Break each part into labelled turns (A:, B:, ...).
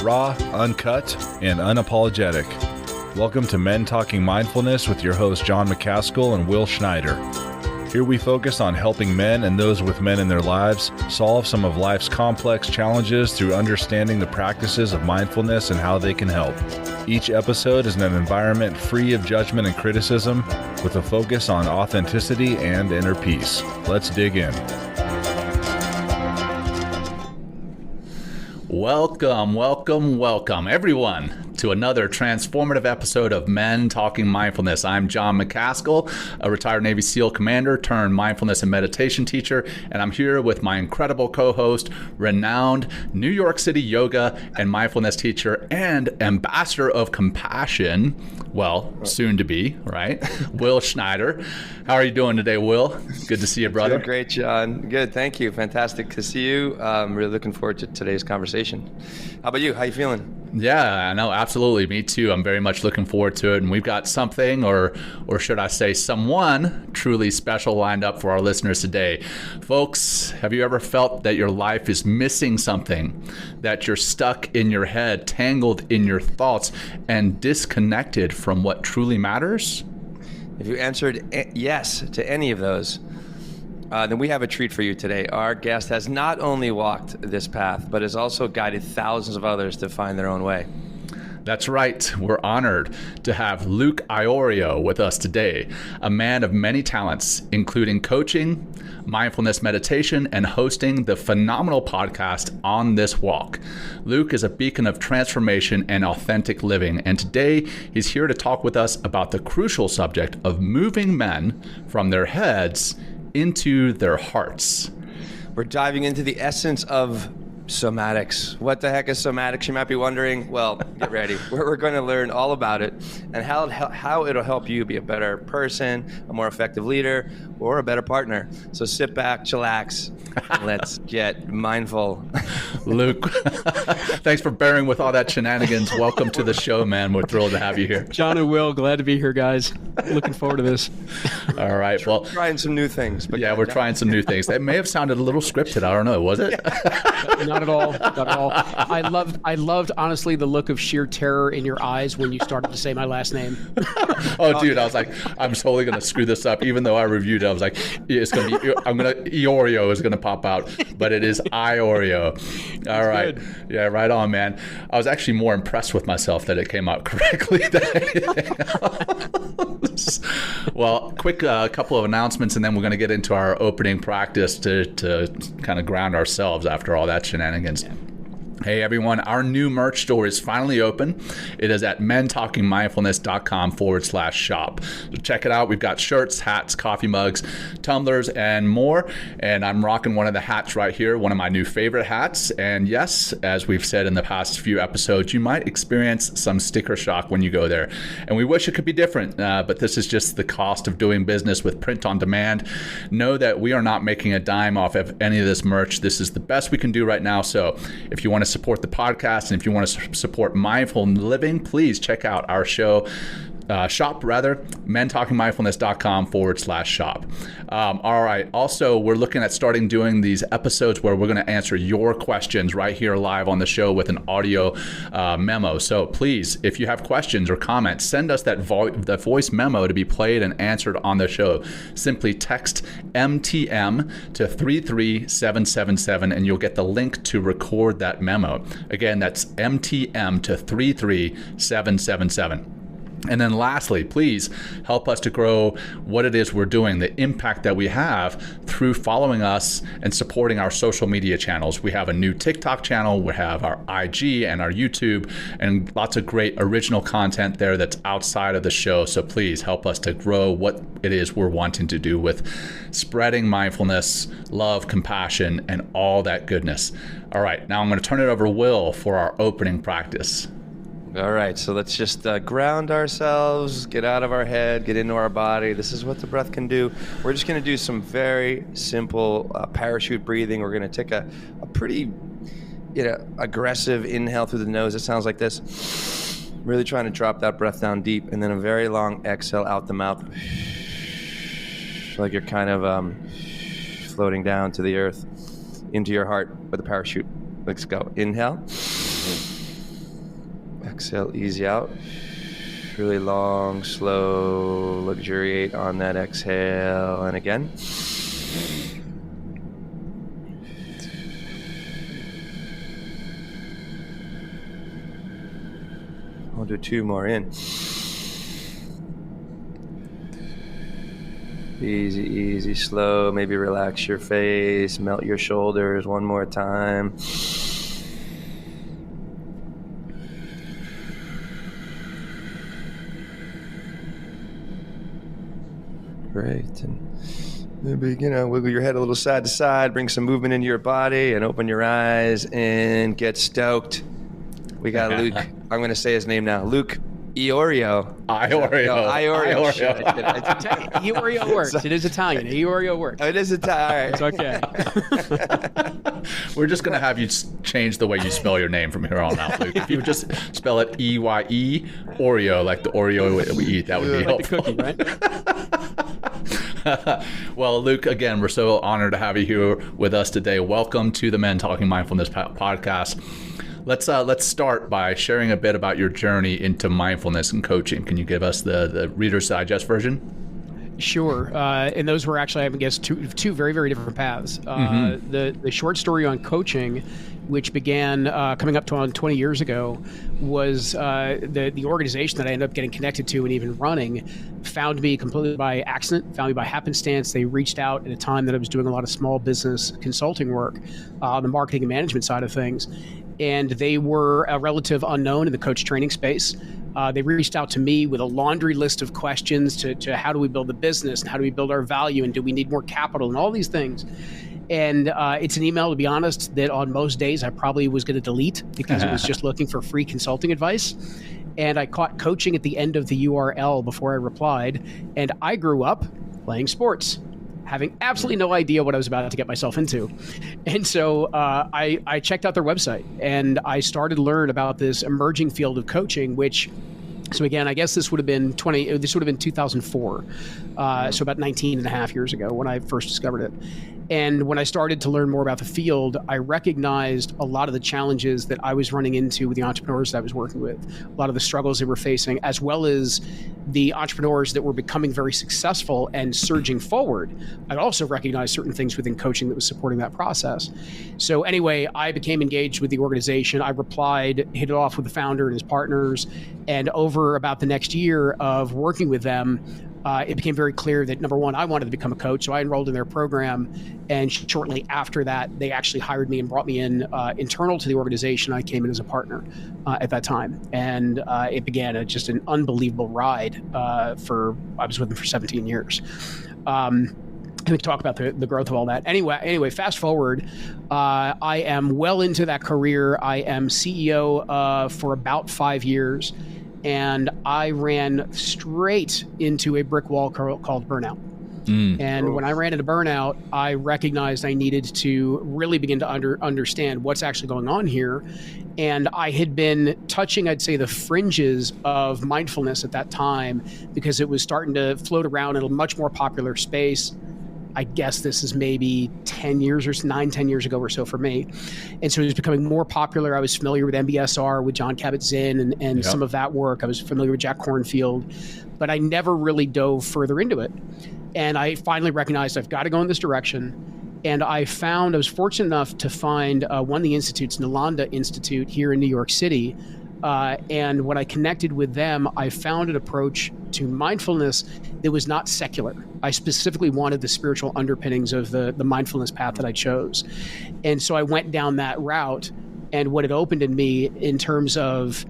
A: raw, uncut, and unapologetic. Welcome to Men Talking Mindfulness with your hosts John McCaskill and Will Schneider. Here we focus on helping men and those with men in their lives solve some of life's complex challenges through understanding the practices of mindfulness and how they can help. Each episode is in an environment free of judgment and criticism, with a focus on authenticity and inner peace. Let's dig in.
B: Welcome, everyone, to another transformative episode of Men Talking Mindfulness. I'm John McCaskill, a retired Navy SEAL commander turned mindfulness and meditation teacher, and I'm here with my incredible co-host, renowned New York City yoga and mindfulness teacher and ambassador of compassion, well, soon to be, right? Will Schneider. How are you doing today, Will? Good to see you, brother.
C: Doing great, John. Good, thank you. Fantastic to see you. I'm really looking forward to today's conversation. How about you? How you feeling?
B: Yeah, I know, absolutely. Me too. I'm very much looking forward to it. And we've got something, or should I say someone, truly special lined up for our listeners today. Folks, have you ever felt that your life is missing something, that you're stuck in your head, tangled in your thoughts, and disconnected from what truly matters?
C: If you answered yes to any of those, then we have a treat for you today. Our guest has not only walked this path, but has also guided thousands of others to find their own way.
B: That's right. We're honored to have Luke Iorio with us today, a man of many talents, including coaching, mindfulness meditation, and hosting the phenomenal podcast On This Walk. Luke is a beacon of transformation and authentic living, and today he's here to talk with us about the crucial subject of moving men from their heads into their hearts.
C: We're diving into the essence of somatics. What the heck is somatics, you might be wondering? Well, get ready. We're going to learn all about it and how it'll help you be a better person, a more effective leader, or a better partner. So sit back, chillax, and let's get mindful.
B: Luke, thanks for bearing with all that shenanigans. Welcome to the show, man. We're thrilled to have you here.
D: John and Will, glad to be here, guys. Looking forward to this.
B: All right. Well,
C: trying some new things. But
B: yeah, we're trying some new things. That may have sounded a little scripted. I don't know. Was it?
D: Not at all. Not at all. I loved, honestly, the look of sheer terror in your eyes when you started to say my last name.
B: Oh, dude, I was like, I'm totally going to screw this up. Even though I reviewed it, I was like, it's going to be, Iorio is going to pop out, but it is Iorio. All right. Good. Yeah, right on, man. I was actually more impressed with myself that it came out correctly than anything else. Well, quick couple of announcements, and then we're going to get into our opening practice to kind of ground ourselves after all that shenanigans. Yeah. Hey everyone, our new merch store is finally open. It is at mentalkingmindfulness.com/shop. So check it out. We've got shirts, hats, coffee mugs, tumblers, and more. And I'm rocking one of the hats right here, one of my new favorite hats. And yes, as we've said in the past few episodes, you might experience some sticker shock when you go there. And we wish it could be different, but this is just the cost of doing business with print on demand. Know that we are not making a dime off of any of this merch. This is the best we can do right now. So if you want to support the podcast, and if you want to support mindful living, please check out our shop, mentalkingmindfulness.com/shop. All right. Also, we're looking at starting doing these episodes where we're going to answer your questions right here live on the show with an audio memo. So please, if you have questions or comments, send us that voice memo to be played and answered on the show. Simply text MTM to 33777 and you'll get the link to record that memo. Again, that's MTM to 33777. And then lastly, please help us to grow what it is we're doing, the impact that we have through following us and supporting our social media channels. We have a new TikTok channel, we have our IG and our YouTube, and lots of great original content there that's outside of the show. So please help us to grow what it is we're wanting to do with spreading mindfulness, love, compassion, and all that goodness. All right, now I'm going to turn it over to Will for our opening practice.
C: All right, so let's just ground ourselves, get out of our head, get into our body. This is what the breath can do. We're just going to do some very simple parachute breathing. We're going to take a pretty aggressive inhale through the nose. It sounds like this. Really trying to drop that breath down deep, and then a very long exhale out the mouth. Like you're kind of floating down to the earth, into your heart with a parachute. Let's go. Inhale. Exhale, easy out. Really long, slow, luxuriate on that exhale. And again. I'll do 2 more in. Easy, easy, slow. Maybe relax your face, melt your shoulders one more time. Great. And maybe, wiggle your head a little side to side, bring some movement into your body, and open your eyes and get stoked. We got Luke. I'm going to say his name now. Luke Iorio.
B: Iorio.
C: No, Iorio.
D: Iorio works. It is Italian. Iorio works.
C: Oh, it is Italian.
D: It's okay.
B: We're just going to have you change the way you spell your name from here on out, Luke. If you would just spell it E-Y-E, Oreo, like the Oreo we eat, that would be helpful.
D: Like the cookie, right?
B: Well, Luke, again, we're so honored to have you here with us today. Welcome to the Men Talking Mindfulness podcast. Let's start by sharing a bit about your journey into mindfulness and coaching. Can you give us the Reader's Digest version?
D: Sure. And those were actually, I guess, two very, very different paths. The short story on coaching, which began coming up to on 20 years ago, was the organization that I ended up getting connected to and even running found me completely by accident, found me by happenstance. They reached out at a time that I was doing a lot of small business consulting work on the marketing and management side of things. And they were a relative unknown in the coach training space. They reached out to me with a laundry list of questions to how do we build the business and how do we build our value and do we need more capital and all these things. And it's an email, to be honest, that on most days I probably was going to delete because it was just looking for free consulting advice. And I caught coaching at the end of the URL before I replied. And I grew up playing sports, having absolutely no idea what I was about to get myself into. And so I checked out their website and I started to learn about this emerging field of coaching, which, so again, I guess this would have been 2004. So about 19 and a half years ago when I first discovered it. And when I started to learn more about the field, I recognized a lot of the challenges that I was running into with the entrepreneurs that I was working with, a lot of the struggles they were facing, as well as the entrepreneurs that were becoming very successful and surging forward. I also recognized certain things within coaching that was supporting that process. So anyway, I became engaged with the organization. I replied, hit it off with the founder and his partners. And over about the next year of working with them, it became very clear that, number one, I wanted to become a coach. So I enrolled in their program. And shortly after that, they actually hired me and brought me in internal to the organization. I came in as a partner at that time. And it began just an unbelievable ride I was with them for 17 years. And we talk about the growth of all that. Anyway, fast forward, I am well into that career. I am CEO for about 5 years. And I ran straight into a brick wall called burnout. And when I ran into burnout, I recognized I needed to really begin to understand what's actually going on here. And I had been touching, I'd say, the fringes of mindfulness at that time because it was starting to float around in a much more popular space. I guess this is maybe 10 years ago or so for me. And so it was becoming more popular. I was familiar with MBSR, with John Kabat-Zinn and some of that work. I was familiar with Jack Kornfield, but I never really dove further into it. And I finally recognized I've got to go in this direction. And I was fortunate enough to find one of the institutes, Nalanda Institute here in New York City. And when I connected with them, I found an approach to mindfulness that was not secular. I specifically wanted the spiritual underpinnings of the mindfulness path that I chose. And so I went down that route. And what it opened in me in terms of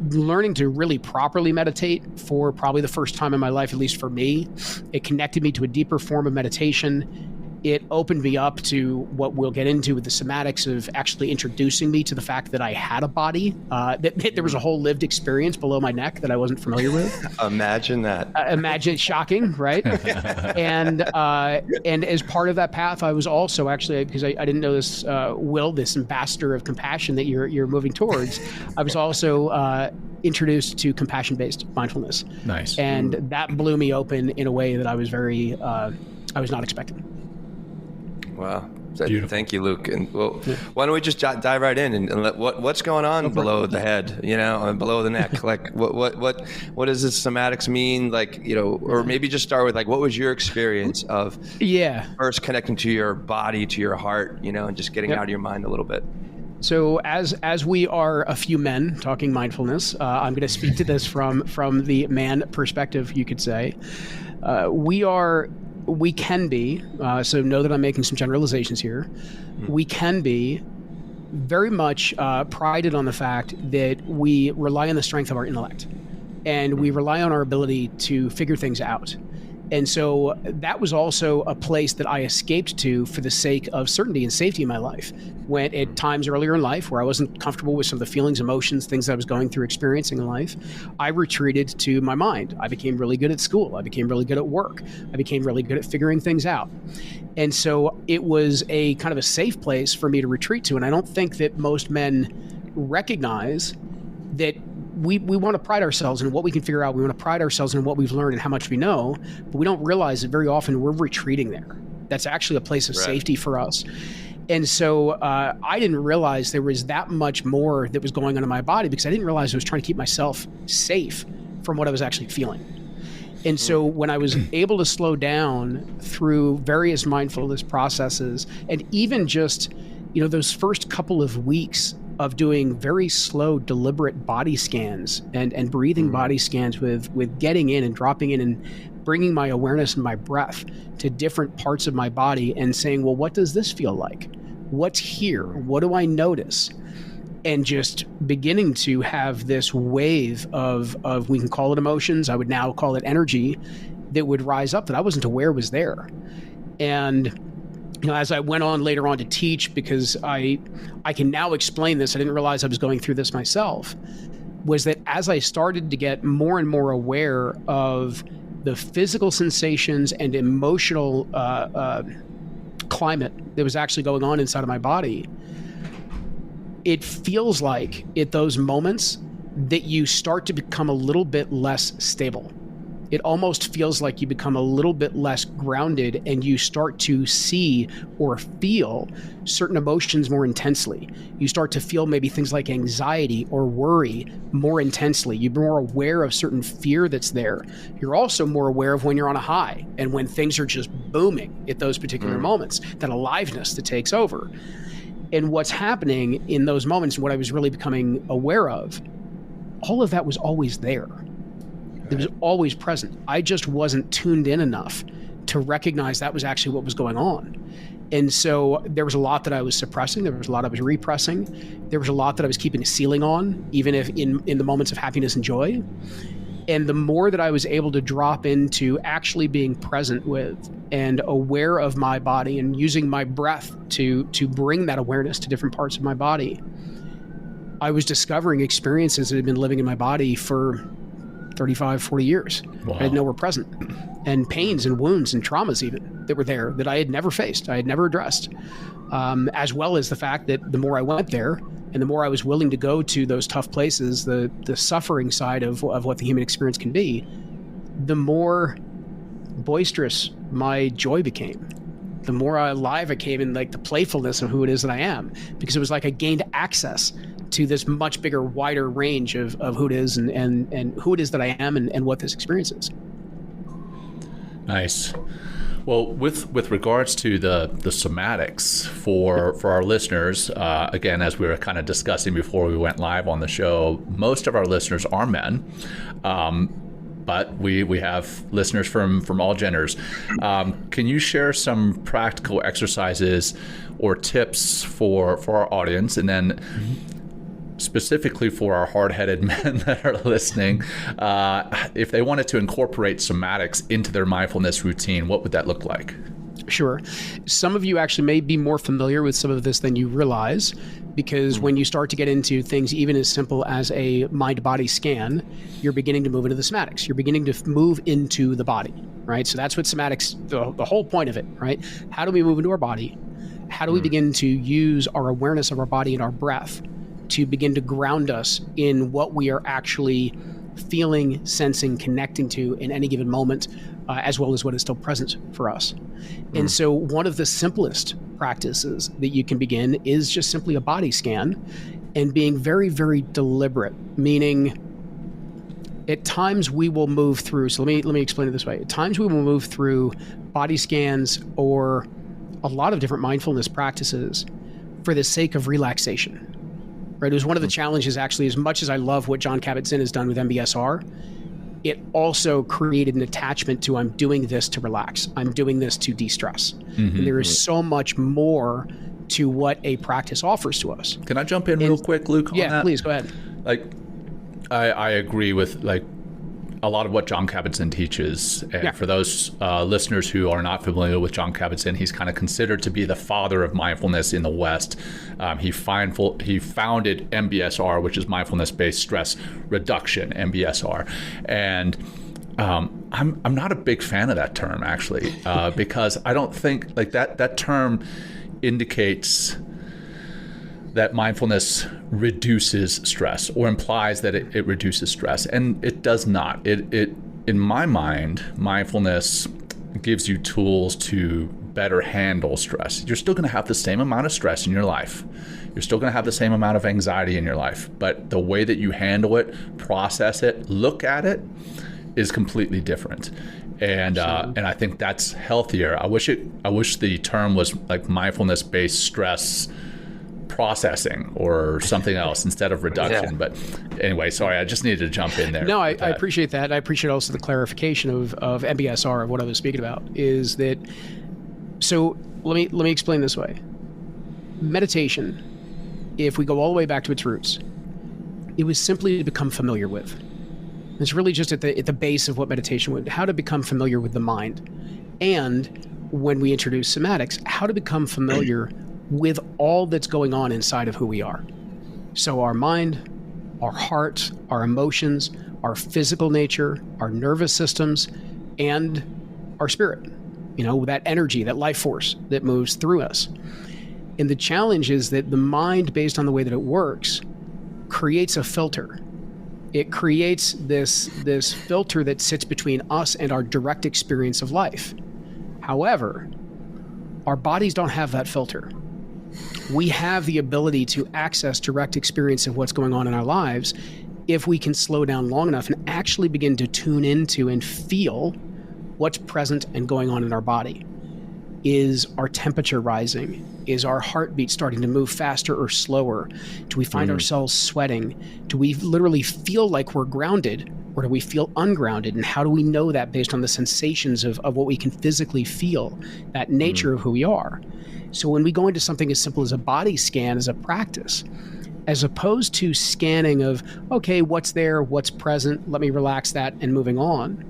D: learning to really properly meditate for probably the first time in my life, at least for me, it connected me to a deeper form of meditation. It opened me up to what we'll get into with the somatics of actually introducing me to the fact that I had a body, that there was a whole lived experience below my neck that I wasn't familiar with.
C: Imagine that.
D: Imagine, shocking, right? And as part of that path, I was also actually, because I didn't know this, Will, this ambassador of compassion that you're moving towards, I was also introduced to compassion-based mindfulness.
B: Nice.
D: And that blew me open in a way that I was I was not expecting.
C: Wow.
B: Beautiful.
C: Thank you, Luke. And why don't we just dive right in and let, what's going on below the head, and below the neck? Like what does this somatics mean? Like, or maybe just start with like, what was your experience of first connecting to your body, to your heart, and just getting out of your mind a little bit?
D: So as we are a few men talking mindfulness, I'm going to speak to this from the man perspective, you could say. We can be, so know that I'm making some generalizations here. We can be very much prided on the fact that we rely on the strength of our intellect, and we rely on our ability to figure things out. And so that was also a place that I escaped to for the sake of certainty and safety in my life. When at times earlier in life where I wasn't comfortable with some of the feelings, emotions, things that I was going through, experiencing in life, I retreated to my mind. I became really good at school. I became really good at work. I became really good at figuring things out. And so it was a kind of a safe place for me to retreat to. And I don't think that most men recognize that we want to pride ourselves in what we can figure out. We want to pride ourselves in what we've learned and how much we know, but we don't realize that very often we're retreating there. That's actually a place of safety for us. And so I didn't realize there was that much more that was going on in my body, because I didn't realize I was trying to keep myself safe from what I was actually feeling. And so when I was able to slow down through various mindfulness processes, and even just, those first couple of weeks of doing very slow, deliberate body scans and breathing body scans with getting in and dropping in and bringing my awareness and my breath to different parts of my body and saying, well, what does this feel like? What's here? What do I notice? And just beginning to have this wave of we can call it emotions, I would now call it energy, that would rise up that I wasn't aware was there. And as I went on later on to teach, because I can now explain this, I didn't realize I was going through this myself, was that as I started to get more and more aware of the physical sensations and emotional climate that was actually going on inside of my body, it feels like at those moments that you start to become a little bit less stable. It almost feels like you become a little bit less grounded, and you start to see or feel certain emotions more intensely. You start to feel maybe things like anxiety or worry more intensely. You're more aware of certain fear that's there. You're also more aware of when you're on a high and when things are just booming at those particular moments, that aliveness that takes over. And what's happening in those moments, what I was really becoming aware of, all of that was always there. It was always present. I just wasn't tuned in enough to recognize that was actually what was going on. And so there was a lot that I was suppressing. There was a lot I was repressing. There was a lot that I was keeping a ceiling on, even if in the moments of happiness and joy. And the more that I was able to drop into actually being present with and aware of my body and using my breath to bring that awareness to different parts of my body, I was discovering experiences that had been living in my body for 35, 40 years. Wow. I didn't know were present. And pains and wounds and traumas even that were there that I had never faced, I had never addressed. As well as the fact that the more I went there and the more I was willing to go to those tough places, the suffering side of what the human experience can be, the more boisterous my joy became. The more alive I came in, like the playfulness of who it is that I am, because it was like I gained access to this much bigger, wider range of who it is and who it is that I am and what this experience is.
B: Nice. Well, with regards to the somatics for our listeners, again, as we were kind of discussing before we went live on the show, most of our listeners are men. But we have listeners from all genders. Can you share some practical exercises or tips for our audience, and then specifically for our hard-headed men that are listening, if they wanted to incorporate somatics into their mindfulness routine, what would that look like?
D: Sure. Some of you actually may be more familiar with some of this than you realize, because when you start to get into things even as simple as a mind-body scan, you're beginning to move into the somatics. You're beginning to move into the body, right? So that's what somatics, the whole point of it, right? How do we move into our body? How do we begin to use our awareness of our body and our breath to begin to ground us in what we are actually feeling, sensing, connecting to in any given moment, as well as what is still present for us. And so one of the simplest practices that you can begin is just simply a body scan and being very, very deliberate, meaning at times we will move through. So let me explain it this way. At times we will move through body scans or a lot of different mindfulness practices for the sake of relaxation. Right? It was one of the challenges, actually, as much as I love what Jon Kabat-Zinn has done with MBSR, it also created an attachment to I'm doing this to relax. I'm doing this to de-stress. Mm-hmm. And there is so much more to what a practice offers to us.
B: Can I jump in real quick, Luke, on that?
D: Yeah, please, go ahead.
B: Like, I agree with, like, a lot of what Jon Kabat-Zinn teaches. And for those listeners who are not familiar with Jon Kabat-Zinn, he's kind of considered to be the father of mindfulness in the West. He founded MBSR, which is mindfulness-based stress reduction, MBSR. And I'm not a big fan of that term, actually, because I don't think like that term indicates that mindfulness reduces stress or implies that it reduces stress, and it does not. It in my mind, mindfulness gives you tools to better handle stress. You're still going to have the same amount of stress in your life. You're still going to have the same amount of anxiety in your life, but the way that you handle it, process it, look at it is completely different. And I think that's healthier. I wish the term was like mindfulness-based stress processing or something else instead of reduction. Yeah. But anyway, sorry, I just needed to jump in there.
D: No, I appreciate that. I appreciate also the clarification of MBSR, of what I was speaking about, is that, so let me explain this way. Meditation, if we go all the way back to its roots, it was simply to become familiar with. It's really just at the base of what meditation would, how to become familiar with the mind. And when we introduce somatics, how to become familiar with all that's going on inside of who we are. So our mind, our heart, our emotions, our physical nature, our nervous systems, and our spirit, that energy, that life force that moves through us. And the challenge is that the mind, based on the way that it works, creates a filter. It creates this filter that sits between us and our direct experience of life. However, our bodies don't have that filter. We have the ability to access direct experience of what's going on in our lives if we can slow down long enough and actually begin to tune into and feel what's present and going on in our body. Is our temperature rising? Is our heartbeat starting to move faster or slower? Do we find ourselves sweating? Do we literally feel like we're grounded, or do we feel ungrounded? And how do we know that based on the sensations of what we can physically feel, that nature of who we are? So when we go into something as simple as a body scan as a practice, as opposed to scanning of, okay, what's there, what's present, let me relax that, and moving on,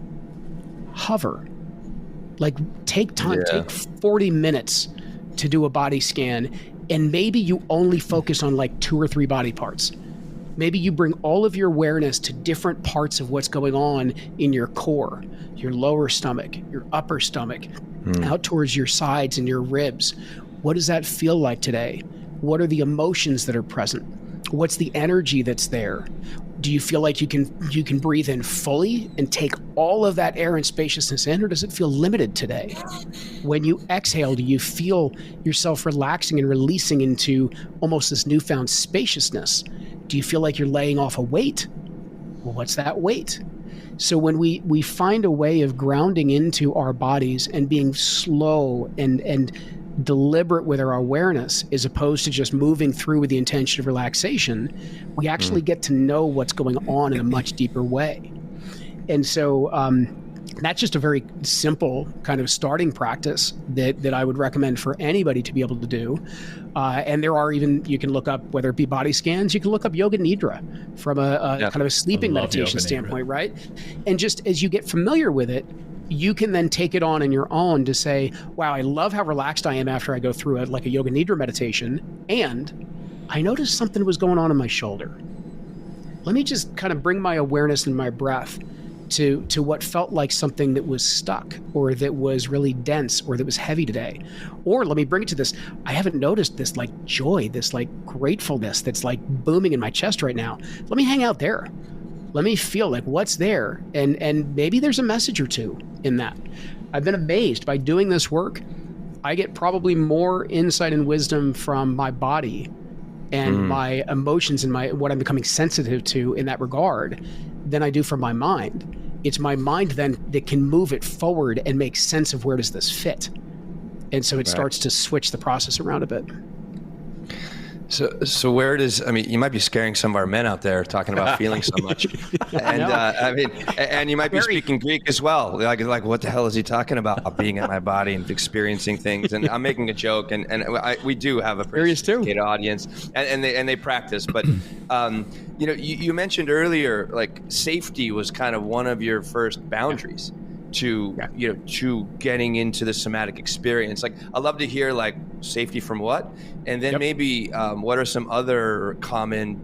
D: hover. Like, take time, take 40 minutes to do a body scan, and maybe you only focus on like 2 or 3 body parts. Maybe you bring all of your awareness to different parts of what's going on in your core, your lower stomach, your upper stomach, out towards your sides and your ribs. What does that feel like today? What are the emotions that are present? What's the energy that's there? Do you feel like you can breathe in fully and take all of that air and spaciousness in, or does it feel limited today? When you exhale, do you feel yourself relaxing and releasing into almost this newfound spaciousness? Do you feel like you're laying off a weight? Well, what's that weight? So when we find a way of grounding into our bodies and being slow and deliberate with our awareness, as opposed to just moving through with the intention of relaxation, we actually get to know what's going on in a much deeper way. And so that's just a very simple kind of starting practice that I would recommend for anybody to be able to do. And there are even, you can look up, whether it be body scans, you can look up Yoga Nidra from a kind of a sleeping meditation standpoint, right? And just as you get familiar with it, you can then take it on your own to say, wow, I love how relaxed I am after I go through like a Yoga Nidra meditation. And I noticed something was going on in my shoulder. Let me just kind of bring my awareness and my breath to what felt like something that was stuck, or that was really dense, or that was heavy today. Or let me bring it to this. I haven't noticed this like joy, this like gratefulness that's like booming in my chest right now. Let me hang out there. Let me feel like what's there. And maybe there's a message or two in that. I've been amazed by doing this work. I get probably more insight and wisdom from my body and my emotions and what I'm becoming sensitive to in that regard than I do from my mind. It's my mind then that can move it forward and make sense of where does this fit. And so it starts to switch the process around a bit.
C: So where does, I mean, you might be scaring some of our men out there talking about feeling so much. And and you might be speaking Greek as well. Like what the hell is he talking about? Being in my body and experiencing things. And I'm making a joke, and we do have a pretty sophisticated audience, and they practice. But you mentioned earlier, like safety was kind of one of your first boundaries. To getting into the somatic experience. Like, I'd love to hear like safety from what, and then maybe what are some other common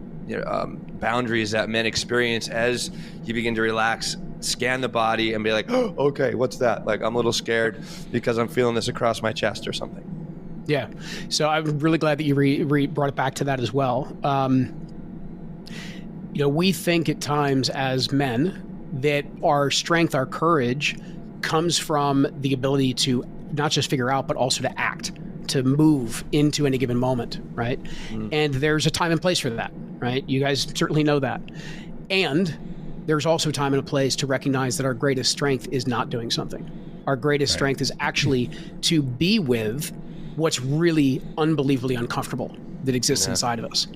C: boundaries that men experience as you begin to relax, scan the body, and be like, oh, okay, what's that? Like, I'm a little scared because I'm feeling this across my chest or something.
D: Yeah. So I'm really glad that you brought it back to that as well. We think at times as men that our strength, our courage comes from the ability to not just figure out, but also to act, to move into any given moment, right? And there's a time and place for that, right? You guys certainly know that. And there's also time and a place to recognize that our greatest strength is not doing something. Our greatest strength is actually to be with what's really unbelievably uncomfortable that exists inside of us.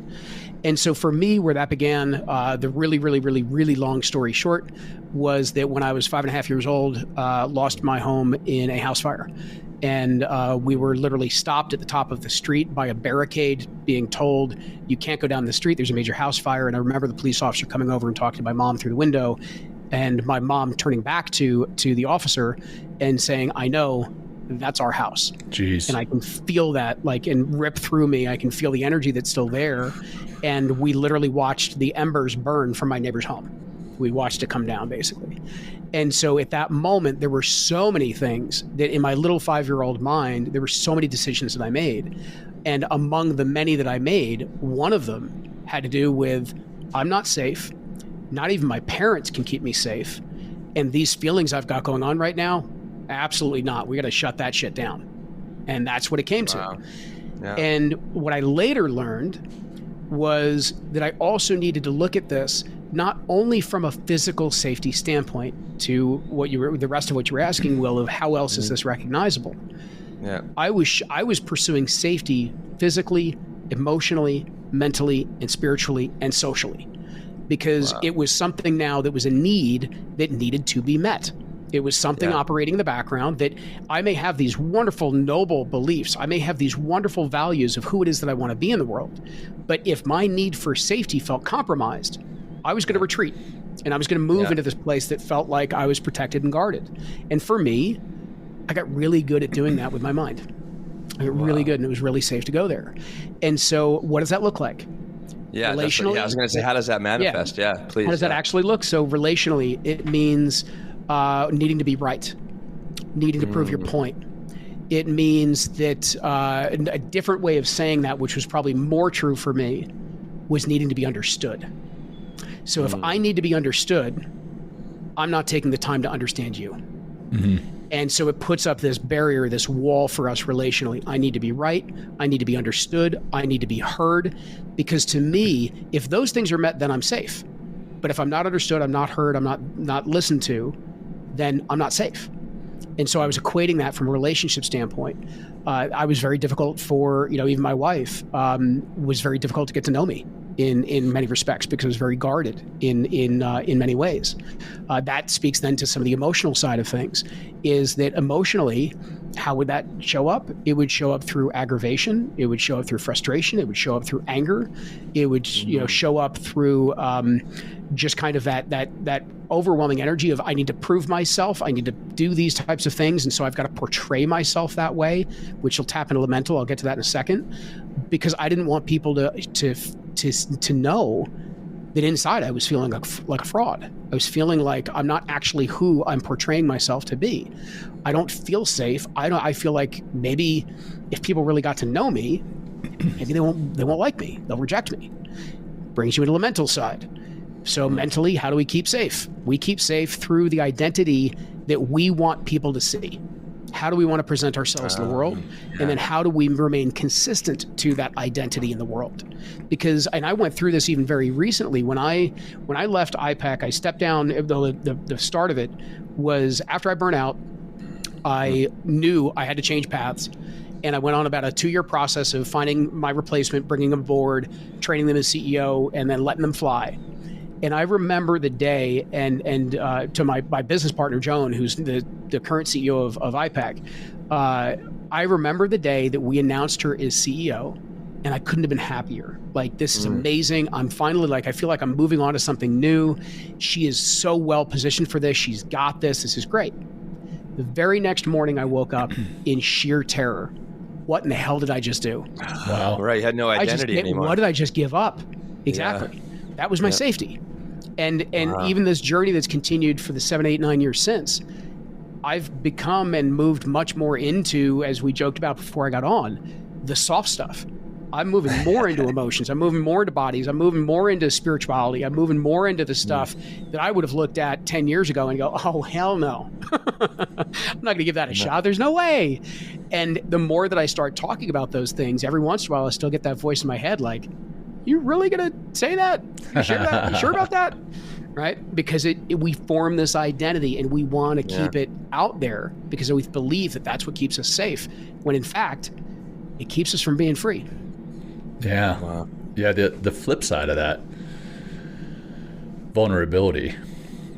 D: And so for me, where that began, the really, really, really, really long story short, was that when I was 5.5 years old, lost my home in a house fire. And we were literally stopped at the top of the street by a barricade, being told, you can't go down the street, there's a major house fire. And I remember the police officer coming over and talking to my mom through the window, and my mom turning back to the officer and saying, I know, that's our house.
B: Jeez.
D: And I can feel that and rip through me. I can feel the energy that's still there. And we literally watched the embers burn from my neighbor's home. We watched it come down, basically. And so at that moment, there were so many things that in my little 5-year-old mind, there were so many decisions that I made. And among the many that I made, one of them had to do with, I'm not safe. Not even my parents can keep me safe. And these feelings I've got going on right now, absolutely not. We got to shut that shit down. And that's what it came to. Yeah. And what I later learned was that I also needed to look at this not only from a physical safety standpoint to the rest of what you were asking, Will, of how else is this recognizable? Yeah. I was pursuing safety physically, emotionally, mentally, and spiritually, and socially, because it was something now that was a need that needed to be met. It was something operating in the background that I may have these wonderful, noble beliefs. I may have these wonderful values of who it is that I want to be in the world. But if my need for safety felt compromised, I was going to retreat, and I was going to move into this place that felt like I was protected and guarded. And for me, I got really good at doing that with my mind. I got really good, and it was really safe to go there. And so what does that look like?
C: Yeah, relationally, I was going to say, how does that manifest? Yeah, please.
D: How does that actually look? So relationally, it means needing to be right, needing to prove your point. It means that a different way of saying that, which was probably more true for me, was needing to be understood. So if I need to be understood, I'm not taking the time to understand you. And so it puts up this barrier, this wall for us relationally. I need to be right. I need to be understood. I need to be heard. Because to me, if those things are met, then I'm safe. But if I'm not understood, I'm not heard, I'm not listened to, then I'm not safe. And so I was equating that from a relationship standpoint. I was very difficult for, even my wife was very difficult to get to know me in many respects, because I was very guarded in many ways. That speaks then to some of the emotional side of things, is that emotionally, how would that show up? It would show up through aggravation. It would show up through frustration. It would show up through anger. It would show up through just kind of that overwhelming energy of, I need to prove myself. I need to do these types of things. And so I've got to portray myself that way, which will tap into the mental. I'll get to that in a second, because I didn't want people to know that inside I was feeling like a fraud. I was feeling like I'm not actually who I'm portraying myself to be. I don't feel safe. I feel like maybe if people really got to know me, maybe they won't like me. They'll reject me. Brings you into the mental side. So mentally, how do we keep safe? We keep safe through the identity that we want people to see. How do we want to present ourselves in the world? And then how do we remain consistent to that identity in the world? Because, and I went through this even very recently, when I left IPAC, I stepped down. The start of it was after I burnt out. I knew I had to change paths, and I went on about a 2-year process of finding my replacement, bringing them aboard, training them as CEO, and then letting them fly. And I remember the day, and to my business partner, Joan, who's the current CEO of IPAC, I remember the day that we announced her as CEO, and I couldn't have been happier. Like, this is amazing. I'm finally, I feel like I'm moving on to something new. She is so well positioned for this. She's got this. This is great. The very next morning, I woke up in sheer terror. What in the hell did I just do?
C: Wow. Right. You had no identity anymore.
D: What did I just give up? Exactly. Yeah. That was my safety. And even this journey that's continued for the 7, 8, 9 years since, I've become and moved much more into, as we joked about before I got on, the soft stuff. I'm moving more into emotions. I'm moving more into bodies. I'm moving more into spirituality. I'm moving more into the stuff that I would have looked at 10 years ago and go, oh, hell no. I'm not going to give that a shot. There's no way. And the more that I start talking about those things, every once in a while, I still get that voice in my head like, you really going to say that? You sure about that? Right? Because we form this identity and we want to keep it out there because we believe that that's what keeps us safe, when in fact, it keeps us from being free.
B: Yeah. Wow. Yeah. The flip side of that, vulnerability,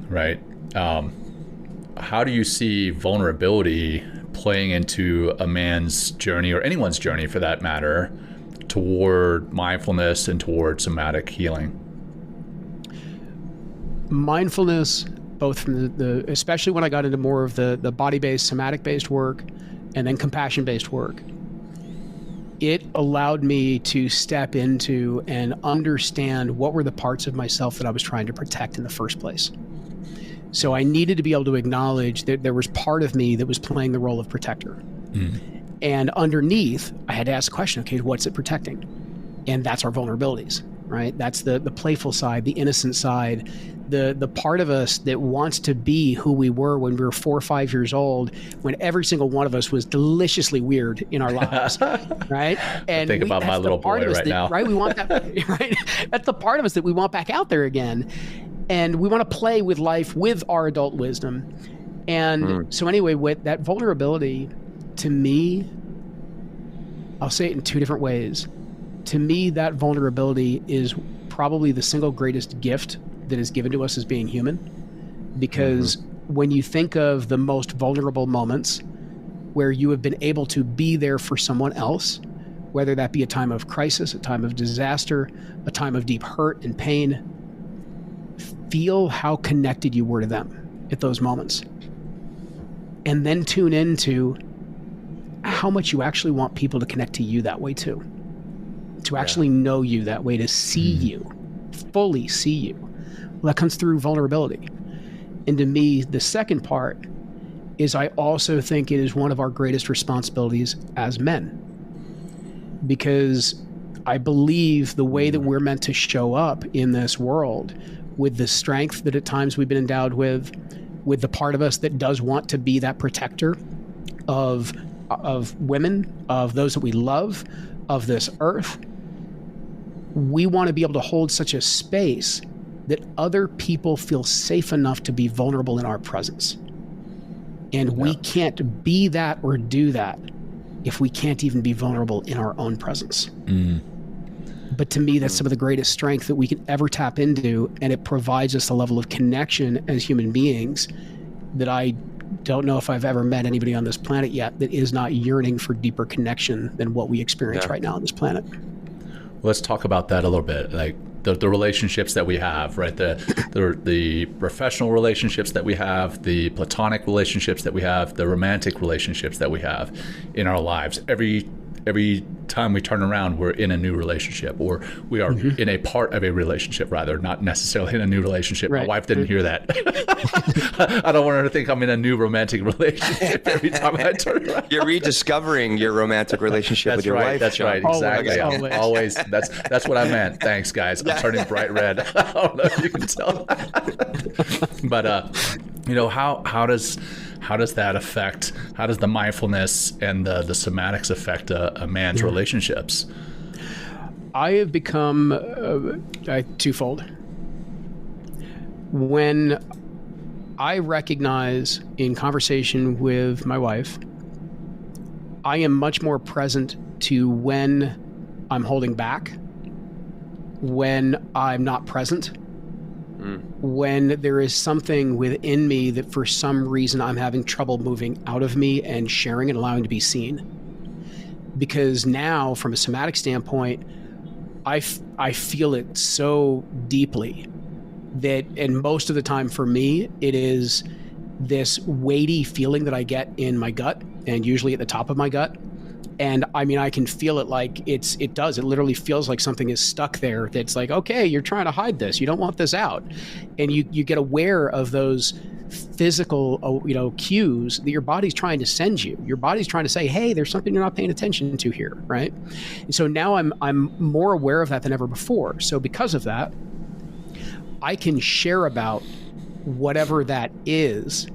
B: right? How do you see vulnerability playing into a man's journey, or anyone's journey for that matter, toward mindfulness and toward somatic healing?
D: Mindfulness, both from the especially when I got into more of the body-based, somatic-based work, and then compassion-based work, it allowed me to step into and understand what were the parts of myself that I was trying to protect in the first place. So I needed to be able to acknowledge that there was part of me that was playing the role of protector. And underneath, I had to ask the question, okay, what's it protecting? And that's our vulnerabilities, right? That's the playful side, the innocent side, the part of us that wants to be who we were when we were 4 or 5 years old, when every single one of us was deliciously weird in our lives, right? And
B: think about my little boy right now.
D: Right? We want that, right? That's the part of us that we want back out there again. And we want to play with life with our adult wisdom. And so anyway, with that vulnerability, to me, I'll say it in 2 different ways. To me, that vulnerability is probably the single greatest gift that is given to us as being human. Because when you think of the most vulnerable moments where you have been able to be there for someone else, whether that be a time of crisis, a time of disaster, a time of deep hurt and pain, feel how connected you were to them at those moments. And then tune into how much you actually want people to connect to you that way too. To actually know you that way, to see you, fully see you. Well, that comes through vulnerability. And to me, the second part is I also think it is one of our greatest responsibilities as men. Because I believe the way that we're meant to show up in this world, with the strength that at times we've been endowed with the part of us that does want to be that protector of women, of those that we love, of this earth, we want to be able to hold such a space that other people feel safe enough to be vulnerable in our presence. And we can't be that or do that if we can't even be vulnerable in our own presence. But to me, that's some of the greatest strength that we can ever tap into, and it provides us a level of connection as human beings that I don't know if I've ever met anybody on this planet yet that is not yearning for deeper connection than what we experience right now on this planet.
B: Let's talk about that a little bit, like the relationships that we have, right? The professional relationships that we have, the platonic relationships that we have, the romantic relationships that we have in our lives. Every time we turn around, we're in a new relationship, or we are in a part of a relationship, rather, not necessarily in a new relationship. Right. My wife didn't hear that. I don't want her to think I'm in a new romantic relationship every time I turn around.
C: You're rediscovering your romantic relationship with your wife.
B: That's right. Exactly. Always. That's what I meant. Thanks, guys. I'm turning bright red. I don't know if you can tell. But how how does the mindfulness and the somatics affect a man's relationships?
D: I have become twofold. When I recognize in conversation with my wife, I am much more present to when I'm holding back, when I'm not present, when there is something within me that for some reason I'm having trouble moving out of me and sharing and allowing to be seen. Because now, from a somatic standpoint, I feel it so deeply that, and most of the time for me, it is this weighty feeling that I get in my gut, and usually at the top of my gut. And I mean, I can feel it like it literally feels like something is stuck there. That's like, okay, you're trying to hide this. You don't want this out. And you get aware of those physical, cues that your body's trying to send you. Your body's trying to say, hey, there's something you're not paying attention to here, right? And so now I'm more aware of that than ever before. So because of that, I can share about whatever that is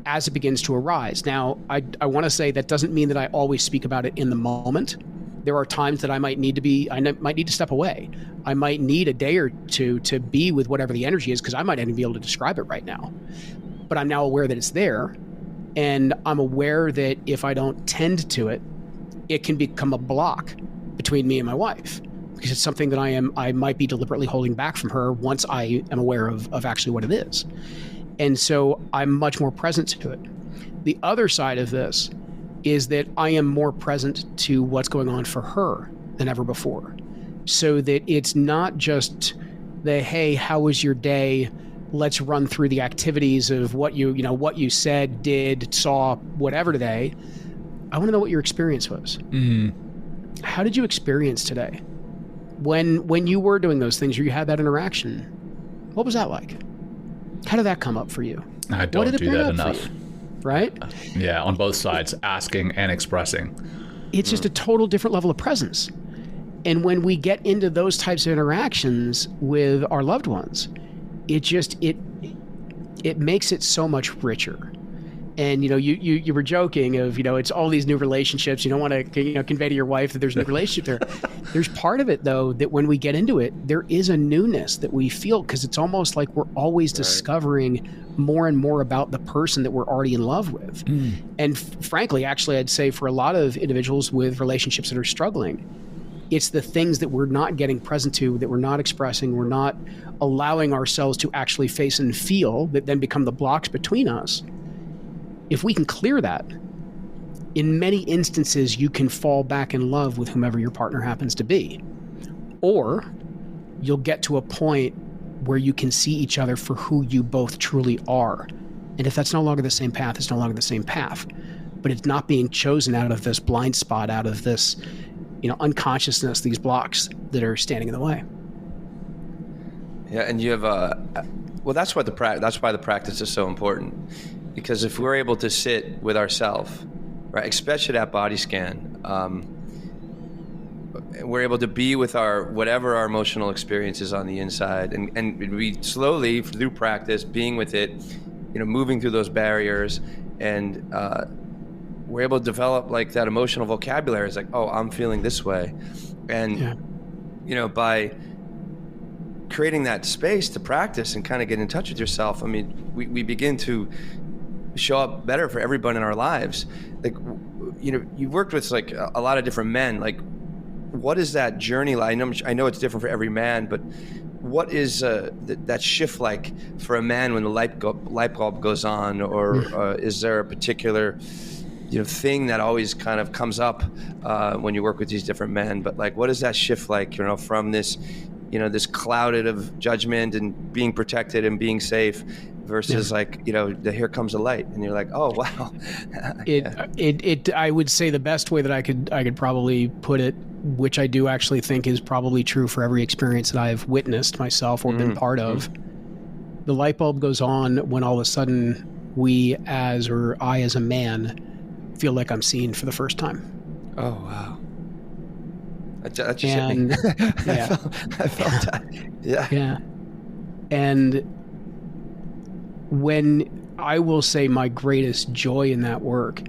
D: as it begins to arise. Now, I want to say that doesn't mean that I always speak about it in the moment. There are times that I might need to step away. I might need a day or two to be with whatever the energy is, because I might not even be able to describe it right now. But I'm now aware that it's there, and I'm aware that if I don't tend to it, it can become a block between me and my wife, because it's something that I might be deliberately holding back from her once I am aware of actually what it is. And so I'm much more present to it. The other side of this is that I am more present to what's going on for her than ever before. So that it's not just the, hey, how was your day? Let's run through the activities of what you said, did, saw, whatever today. I want to know what your experience was. Mm-hmm. How did you experience today? When you were doing those things or you had that interaction, what was that like? How did that come up for you?
B: I don't do that enough.
D: Right?
B: Yeah, on both sides, asking and expressing.
D: It's just a total different level of presence. And when we get into those types of interactions with our loved ones, it makes it so much richer. And you were joking of it's all these new relationships. You don't want to convey to your wife that there's a new relationship there. There's part of it though that when we get into it, there is a newness that we feel, because it's almost like we're always discovering more and more about the person that we're already in love with. And frankly, actually, I'd say for a lot of individuals with relationships that are struggling, it's the things that we're not getting present to, that we're not expressing, we're not allowing ourselves to actually face and feel, that then become the blocks between us. If we can clear that, in many instances, you can fall back in love with whomever your partner happens to be. Or you'll get to a point where you can see each other for who you both truly are. And if that's no longer the same path, it's no longer the same path. But it's not being chosen out of this blind spot, out of this, unconsciousness, these blocks that are standing in the way.
C: Yeah, and you have that's why the practice is so important. Because if we're able to sit with ourselves, right, especially that body scan, we're able to be with whatever our emotional experience is on the inside, and we slowly, through practice, being with it, moving through those barriers, and we're able to develop like that emotional vocabulary. It's like, oh, I'm feeling this way, and by creating that space to practice and kind of get in touch with yourself, I mean, we begin to show up better for everyone in our lives. Like, you've worked with like a lot of different men. Like, what is that journey like? I know it's different for every man, but what is that shift like for a man when the light bulb goes on, or is there a particular thing that always kind of comes up when you work with these different men? But like, what is that shift like? From this, this clouded of judgment and being protected and being safe, versus like, here comes the light, and you're like, oh wow.
D: I would say the best way that I could probably put it, which I do actually think is probably true for every experience that I've witnessed myself or been part of. The light bulb goes on when all of a sudden I as a man feel like I'm seen for the first time.
C: Oh wow. That just hit me.
D: Yeah.
C: I felt that. Yeah.
D: Yeah. And when I will say my greatest joy in that work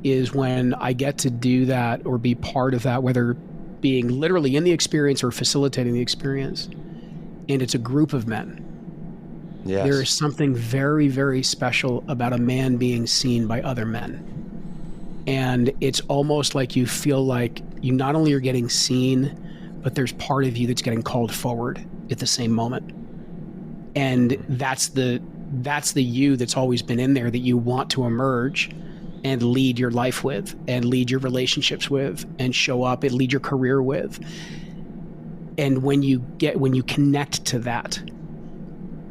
D: is when I get to do that or be part of that, whether being literally in the experience or facilitating the experience, and it's a group of men.
C: Yes.
D: There is something very, very special about a man being seen by other men. And it's almost like you feel like you not only are getting seen, but there's part of you that's getting called forward at the same moment. And that's the you that's always been in there that you want to emerge and lead your life with, and lead your relationships with, and show up and lead your career with. And when you connect to that,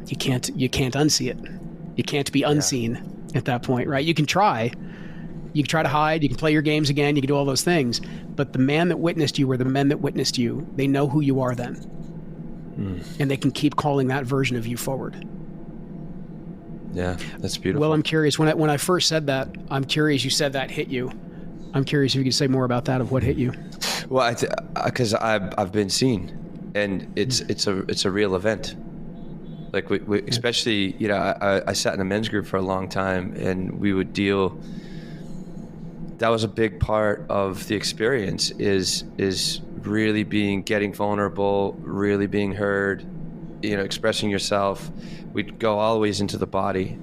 D: you can't unsee it. You can't be unseen at that point, right? You can try to hide, you can play your games again, you can do all those things, but the man that witnessed you or the men that witnessed you, they know who you are then. And they can keep calling that version of you forward.
C: Yeah, that's beautiful.
D: Well, I'm curious, when I first said that, I'm curious, you said that hit you. I'm curious if you could say more about that, of what hit you.
C: Well, because I've been seen, and it's a real event. Like we especially, you know, I sat in a men's group for a long time, and we would deal. That was a big part of the experience. Is really getting vulnerable, really being heard, you know, expressing yourself. We'd go always into the body,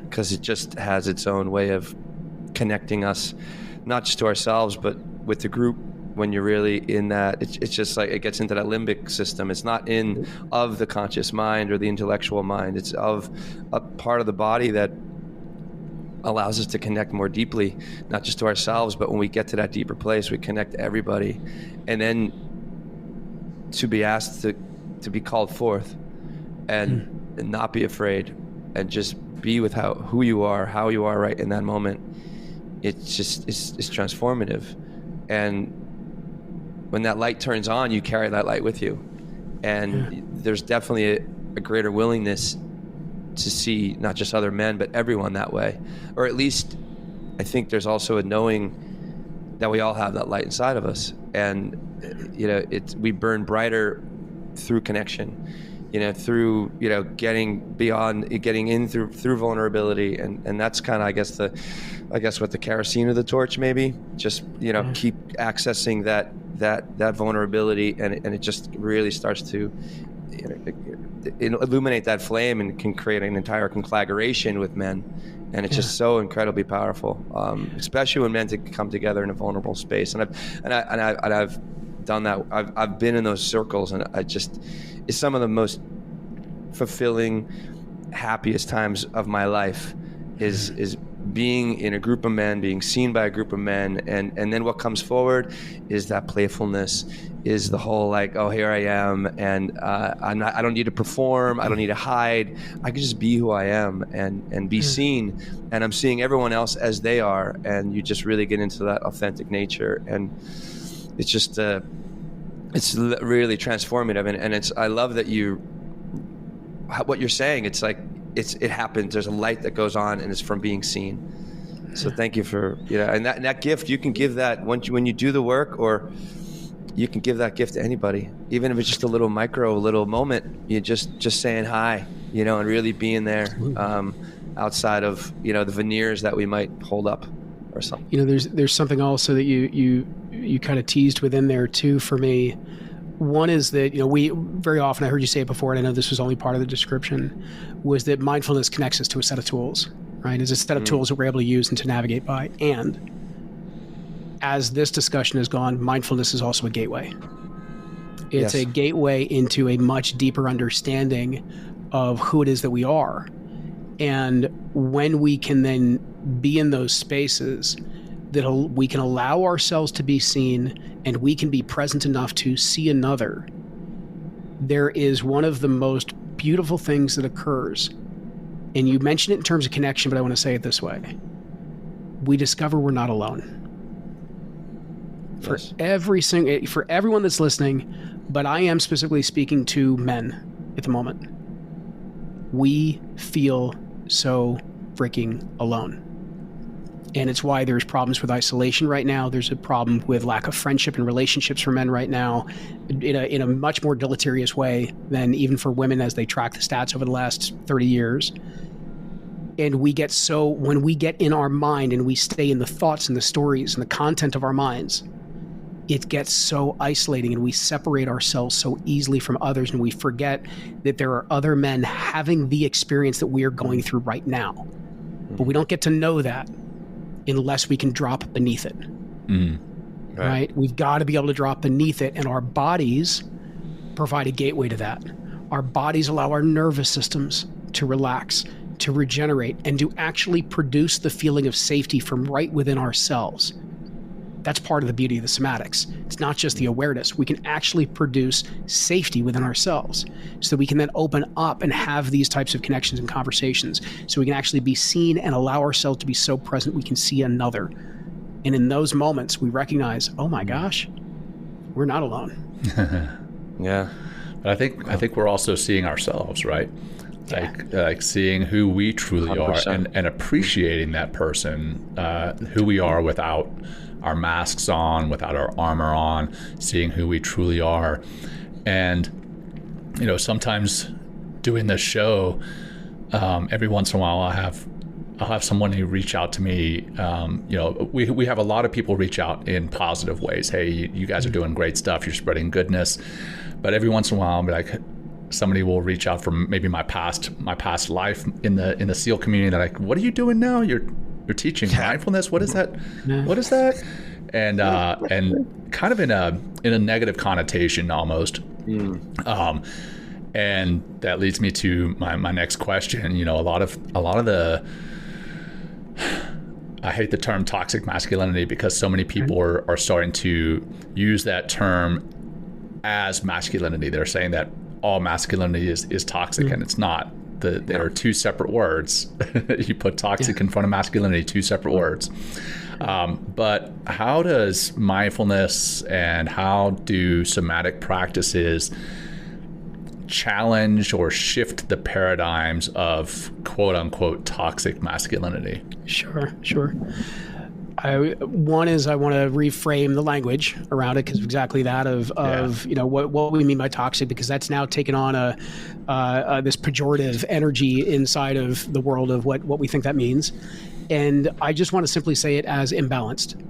C: because it just has its own way of connecting us, not just to ourselves, but with the group. When you're really in that, it's just like it gets into that limbic system. It's not of the conscious mind or the intellectual mind. It's of a part of the body that allows us to connect more deeply, not just to ourselves, but when we get to that deeper place, we connect to everybody. And then to be asked to be called forth and not be afraid, and just be with who you are, how you are right in that moment. It's transformative. And when that light turns on, you carry that light with you. And there's definitely a greater willingness to see not just other men, but everyone that way. Or at least I think there's also a knowing that we all have that light inside of us. And, you know, we burn brighter through connection, you know, through, you know, getting in through vulnerability. And that's kind of, I guess what the kerosene of the torch, maybe just, you know, keep accessing that vulnerability, and it just really starts to, you know, illuminate that flame, and can create an entire conflagration with men. And it's just so incredibly powerful, especially when men come together in a vulnerable space. And I've done that. I've been in those circles, and it's some of the most fulfilling, happiest times of my life is being in a group of men, being seen by a group of men, and then what comes forward is that playfulness, is the whole like, oh, here I am, and I don't need to perform, I don't need to hide, I can just be who I am and be seen, and I'm seeing everyone else as they are, and you just really get into that authentic nature, and it's just it's really transformative, and I love that what you're saying. It's like it happens. There's a light that goes on, and it's from being seen. So thank you for, you know, and that gift, you can give that when you do the work, or you can give that gift to anybody, even if it's just a little moment. You just saying hi, you know, and really being there, outside of, you know, the veneers that we might hold up or something.
D: You know, there's something also that you kind of teased within there too for me. One is that, you know, we very often, I heard you say it before, and I know this was only part of the description, was that mindfulness connects us to a set of tools, right? It's a set of tools that we're able to use and to navigate by. And as this discussion has gone, mindfulness is also a gateway. It's a gateway into a much deeper understanding of who it is that we are. And when we can then be in those spaces, that we can allow ourselves to be seen, and we can be present enough to see another, there is one of the most beautiful things that occurs. And you mentioned it in terms of connection, but I want to say it this way. We discover we're not alone. For everyone that's listening, but I am specifically speaking to men at the moment. We feel so freaking alone. And it's why there's problems with isolation right now. There's a problem with lack of friendship and relationships for men right now in a much more deleterious way than even for women as they track the stats over the last 30 years. And when we get in our mind and we stay in the thoughts and the stories and the content of our minds, it gets so isolating, and we separate ourselves so easily from others, and we forget that there are other men having the experience that we are going through right now. But we don't get to know that unless we can drop beneath it. Right? We've got to be able to drop beneath it, and our bodies provide a gateway to that. Our bodies allow our nervous systems to relax, to regenerate, and to actually produce the feeling of safety from right within ourselves. That's part of the beauty of the somatics. It's not just the awareness. We can actually produce safety within ourselves so that we can then open up and have these types of connections and conversations, so we can actually be seen and allow ourselves to be so present we can see another. And in those moments, we recognize, oh my gosh, we're not alone.
C: Yeah.
B: But I think we're also seeing ourselves, right? Like seeing who we truly
C: 100%.
B: are, and appreciating that person, who we are without our masks on, without our armor on, seeing who we truly are. And, you know, sometimes doing this show, every once in a while I'll have someone who reach out to me. You know, we have a lot of people reach out in positive ways. Hey, you guys are doing great stuff. You're spreading goodness. But every once in a while I'll be like, somebody will reach out from maybe my past life in the SEAL community. They're like, what are you doing now? You're teaching mindfulness. What is that? What is that? And kind of in a negative connotation almost. And that leads me to my next question. You know, a lot of the, I hate the term toxic masculinity, because so many people are starting to use that term as masculinity. They're saying that all masculinity is toxic, and it's not. There are two separate words. You put toxic in front of masculinity, two separate words. But how does mindfulness and how do somatic practices challenge or shift the paradigms of quote unquote toxic masculinity?
D: Sure. One is I want to reframe the language around it, because exactly that of you know what we mean by toxic, because that's now taken on this pejorative energy inside of the world of what we think that means. And I just want to simply say it as imbalanced.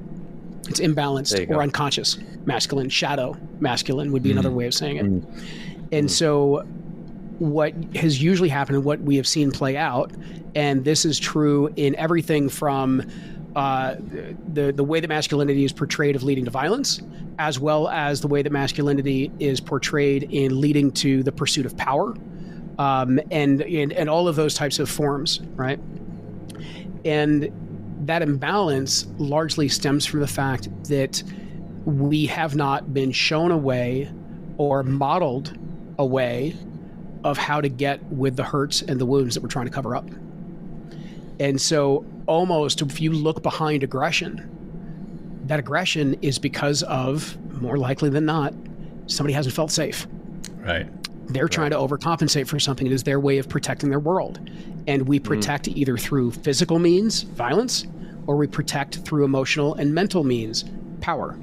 D: It's imbalanced or unconscious masculine. Shadow masculine would be another way of saying it. And so what has usually happened and what we have seen play out, and this is true in everything from the way that masculinity is portrayed of leading to violence, as well as the way that masculinity is portrayed in leading to the pursuit of power, and all of those types of forms, right? And that imbalance largely stems from the fact that we have not been shown a way or modeled a way of how to get with the hurts and the wounds that we're trying to cover up. And so almost if you look behind aggression, that aggression is because of, more likely than not, somebody hasn't felt safe.
B: Right.
D: They're trying to overcompensate for something. It is their way of protecting their world. And we protect either through physical means, violence, or we protect through emotional and mental means, power.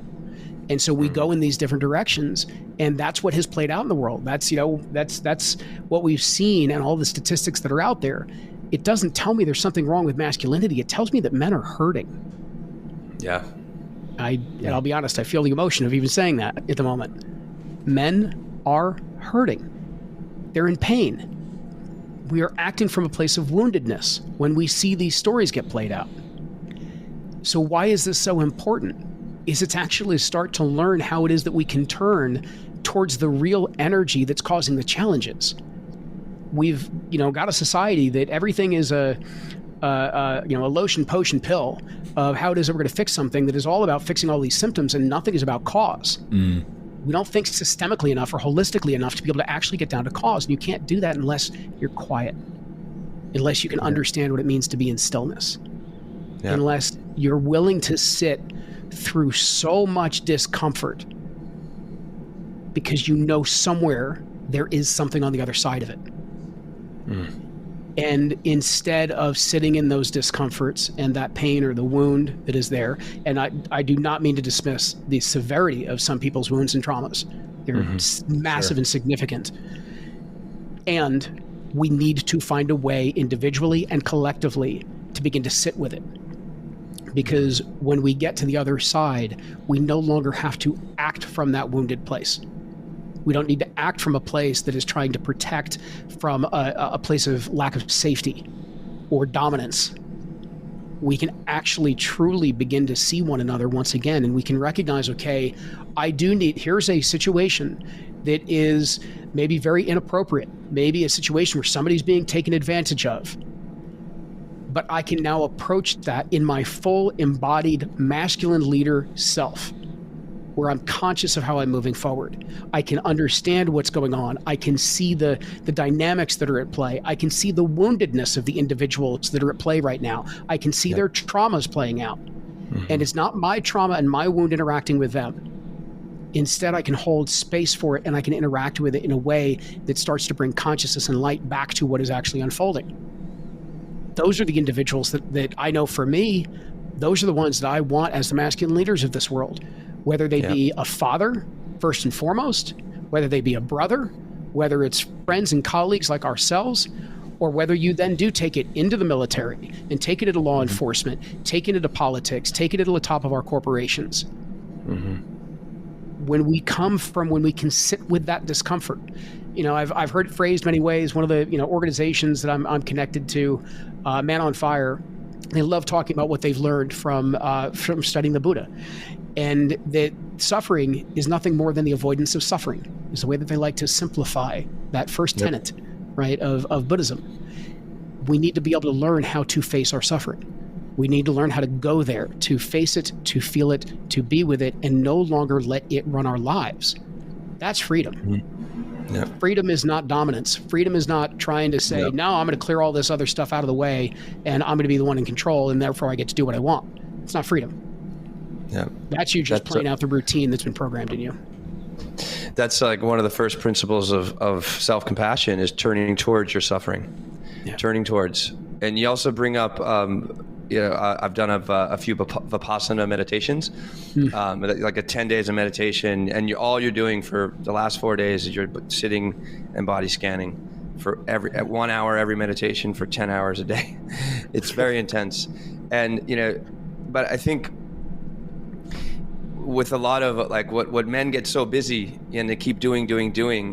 D: And so we go in these different directions, and that's what has played out in the world. That's, you know, that's what we've seen, and all the statistics that are out there. It doesn't tell me there's something wrong with masculinity. It tells me that men are hurting.
C: Yeah.
D: And I'll be honest, I feel the emotion of even saying that at the moment. Men are hurting. They're in pain. We are acting from a place of woundedness when we see these stories get played out. So why is this so important? Is it's actually start to learn how it is that we can turn towards the real energy that's causing the challenges. We've, you know, got a society that everything is a lotion, potion, pill of how it is that we're going to fix something that is all about fixing all these symptoms, and nothing is about cause. We don't think systemically enough or holistically enough to be able to actually get down to cause. And you can't do that unless you're quiet, unless you can understand what it means to be in stillness, unless you're willing to sit through so much discomfort because you know somewhere there is something on the other side of it. And instead of sitting in those discomforts and that pain or the wound that is there, and I do not mean to dismiss the severity of some people's wounds and traumas. They're massive and significant. And we need to find a way individually and collectively to begin to sit with it. Because when we get to the other side, we no longer have to act from that wounded place. We don't need to act from a place that is trying to protect from a place of lack of safety or dominance. We can actually truly begin to see one another once again, and we can recognize, okay, here's a situation that is maybe very inappropriate, maybe a situation where somebody's being taken advantage of. But I can now approach that in my full embodied masculine leader self, where I'm conscious of how I'm moving forward. I can understand what's going on. I can see the dynamics that are at play. I can see the woundedness of the individuals that are at play right now. I can see their traumas playing out. And it's not my trauma and my wound interacting with them. Instead, I can hold space for it, and I can interact with it in a way that starts to bring consciousness and light back to what is actually unfolding. Those are the individuals that I know, for me, those are the ones that I want as the masculine leaders of this world, whether they be a father, first and foremost, whether they be a brother, whether it's friends and colleagues like ourselves, or whether you then do take it into the military and take it into law enforcement, take it into politics, take it into the top of our corporations. When we can sit with that discomfort. I've heard it phrased many ways. One of the organizations that I'm connected to, Man on Fire, they love talking about what they've learned from studying the Buddha, and that suffering is nothing more than the avoidance of suffering. Is the way that they like to simplify that first tenet, right, of Buddhism. We need to be able to learn how to face our suffering. We need to learn how to go there, to face it, to feel it, to be with it, and no longer let it run our lives. That's freedom. Freedom is not dominance. Freedom is not trying to say, no, I'm going to clear all this other stuff out of the way, and I'm going to be the one in control, and therefore I get to do what I want. It's not freedom. That's you just playing out the routine that's been programmed in you.
C: That's like one of the first principles of self-compassion is turning towards your suffering. Turning towards. And you also bring up, I've done a few Vipassana meditations, like a 10 days of meditation, and all you're doing for the last 4 days is you're sitting and body scanning at 1 hour every meditation for 10 hours a day. It's very intense. And, but I think with a lot of like what men get so busy and they keep doing,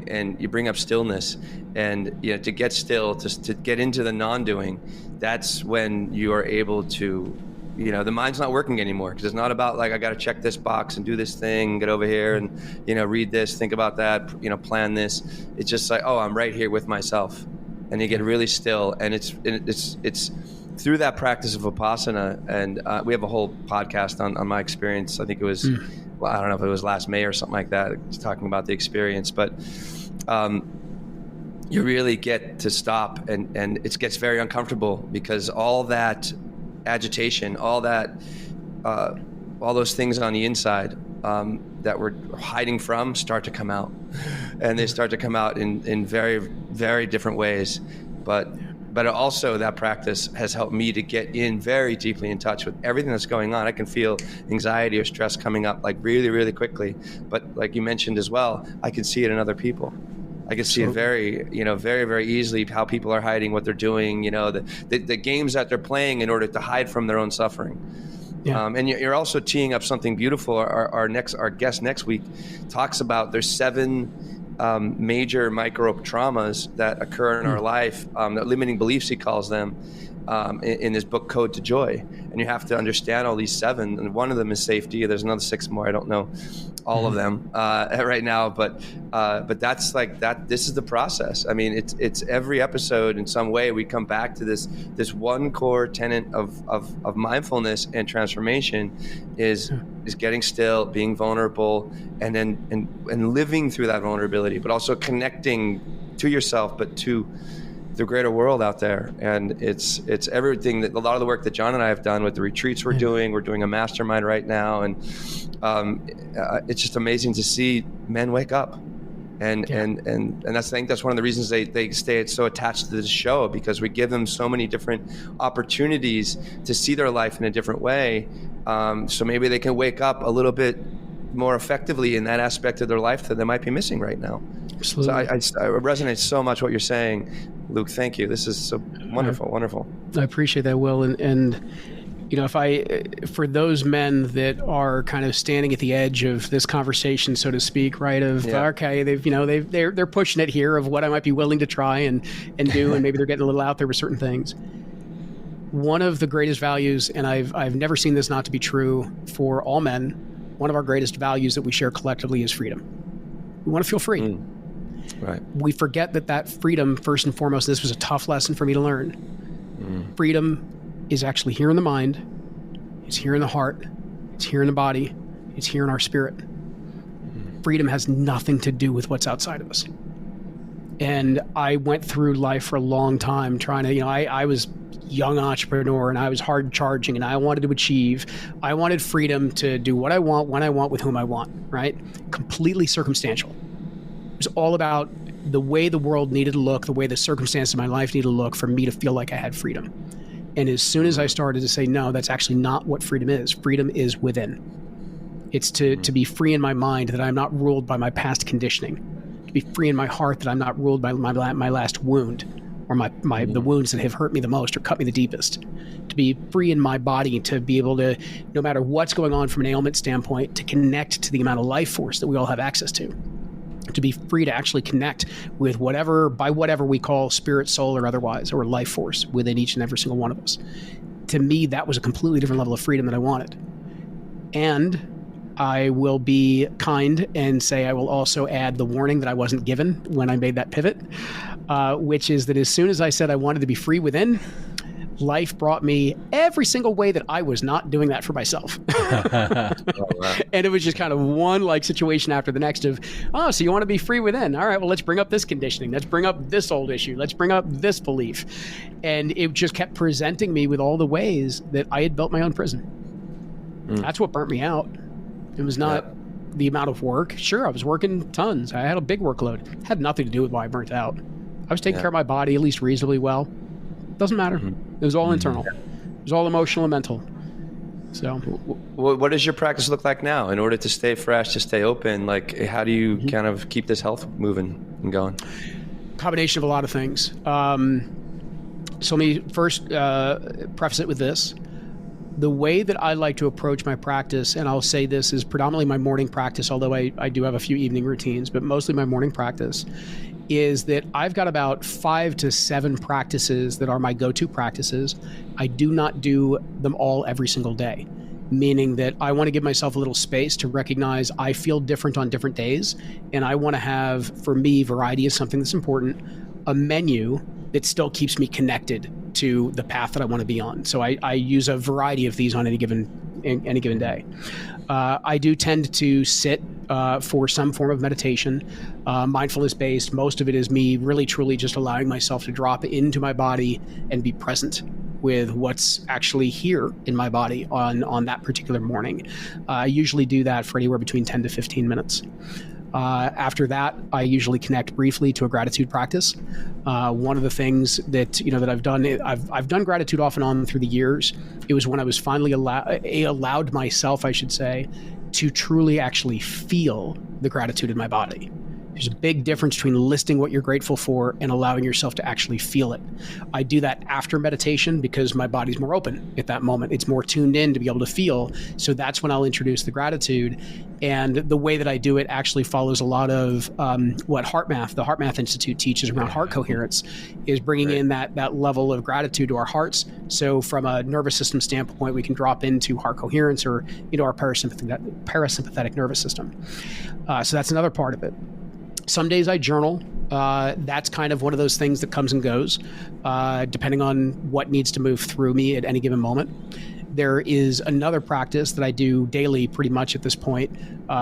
C: and you bring up stillness, and to get still, to get into the non-doing, that's when you are able to, the mind's not working anymore, because it's not about like, I got to check this box and do this thing, get over here and, read this, think about that, plan this. It's just like, oh, I'm right here with myself. And you get really still. And it's through that practice of Vipassana. And we have a whole podcast on my experience. I think it was, well, I don't know if it was last May or something like that, talking about the experience, but, you really get to stop, and it gets very uncomfortable, because all that agitation, all those things on the inside that we're hiding from start to come out, and they start to come out in very, very different ways. But also that practice has helped me to get in very deeply in touch with everything that's going on. I can feel anxiety or stress coming up like really, really quickly. But like you mentioned as well, I can see it in other people. I can see it very, very, very easily how people are hiding what they're doing, the games that they're playing in order to hide from their own suffering. And you're also teeing up something beautiful. Our guest next week talks about there's 7 major micro traumas that occur in our life, that limiting beliefs, he calls them, in his book, Code to Joy. And you have to understand all these 7. And one of them is safety. There's another 6 more. I don't know all of them right now, but that's like that. This is the process. I mean, it's every episode in some way we come back to this one core tenet of mindfulness and transformation is getting still, being vulnerable, and then living through that vulnerability, but also connecting to yourself, but to the greater world out there. And it's everything that a lot of the work that John and I have done with the retreats we're doing a mastermind right now, and it's just amazing to see men wake up, and that's, I think that's one of the reasons they stay so attached to this show, because we give them so many different opportunities to see their life in a different way, so maybe they can wake up a little bit more effectively in that aspect of their life that they might be missing right now.
D: Absolutely.
C: So I resonate so much what you're saying, Luke. Thank you. This is so wonderful, wonderful.
D: I appreciate that, Will. And you know, for those men that are kind of standing at the edge of this conversation, so to speak, right? Okay, they're pushing it here of what I might be willing to try and do, and maybe they're getting a little out there with certain things. One of the greatest values, and I've never seen this not to be true for all men, one of our greatest values that we share collectively is freedom. We want to feel free.
C: Right.
D: We forget that freedom, first and foremost, this was a tough lesson for me to learn. Freedom is actually here in the mind, it's here in the heart, it's here in the body, it's here in our spirit. Freedom has nothing to do with what's outside of us. And I went through life for a long time trying to, I was young entrepreneur and I was hard charging and I wanted to achieve. I wanted freedom to do what I want, when I want, with whom I want, right? Completely circumstantial. It was all about the way the world needed to look, the way the circumstances of my life needed to look for me to feel like I had freedom. And as soon as I started to say, no, that's actually not what freedom is. Freedom is within. It's to be free in my mind, that I'm not ruled by my past conditioning. To be free in my heart, that I'm not ruled by my last wound, or the wounds that have hurt me the most or cut me the deepest. To be free in my body, to be able to, no matter what's going on from an ailment standpoint, to connect to the amount of life force that we all have access to. To be free to actually connect with whatever we call spirit, soul, or otherwise, or life force within each and every single one of us. To me, that was a completely different level of freedom that I wanted. And I will be kind and say I will also add the warning that I wasn't given when I made that pivot, which is that as soon as I said I wanted to be free within, life brought me every single way that I was not doing that for myself. And it was just kind of one situation after the next of, so you want to be free within. All right, well, let's bring up this conditioning. Let's bring up this old issue. Let's bring up this belief. And it just kept presenting me with all the ways that I had built my own prison. That's what burnt me out. It was not the amount of work. Sure, I was working tons. I had a big workload. It had nothing to do with why I burnt out. I was taking care of my body at least reasonably well. Doesn't matter. It was all internal. It was all emotional and mental. So,
C: what does your practice look like now in order to stay fresh, to stay open? How do you kind of keep this health moving and going?
D: Combination of a lot of things. So let me first preface it with this. The way that I like to approach my practice, and I'll say this is predominantly my morning practice, although I do have a few evening routines, but mostly my morning practice, is that I've got about 5 to 7 practices that are my go-to practices. I do not do them all every single day, meaning that I want to give myself a little space to recognize I feel different on different days. And I want to have, for me, variety is something that's important, a menu that still keeps me connected to the path that I want to be on. So I use a variety of these on any given day. I do tend to sit for some form of meditation, mindfulness based. Most of it is me really truly just allowing myself to drop into my body and be present with what's actually here in my body on that particular morning. I usually do that for anywhere between 10 to 15 minutes. After that, I usually connect briefly to a gratitude practice. One of the things that I've done, I've done gratitude off and on through the years. It was when I was finally allowed myself, I should say, to truly actually feel the gratitude in my body. There's a big difference between listing what you're grateful for and allowing yourself to actually feel it. I do that after meditation because my body's more open at that moment. It's more tuned in to be able to feel. So that's when I'll introduce the gratitude. And the way that I do it actually follows a lot of what the Heart Math Institute teaches around heart coherence, is bringing in that level of gratitude to our hearts. So from a nervous system standpoint, we can drop into heart coherence or our parasympathetic nervous system. So that's another part of it. Some days I journal. That's kind of one of those things that comes and goes, depending on what needs to move through me at any given moment. There is another practice that I do daily pretty much at this point,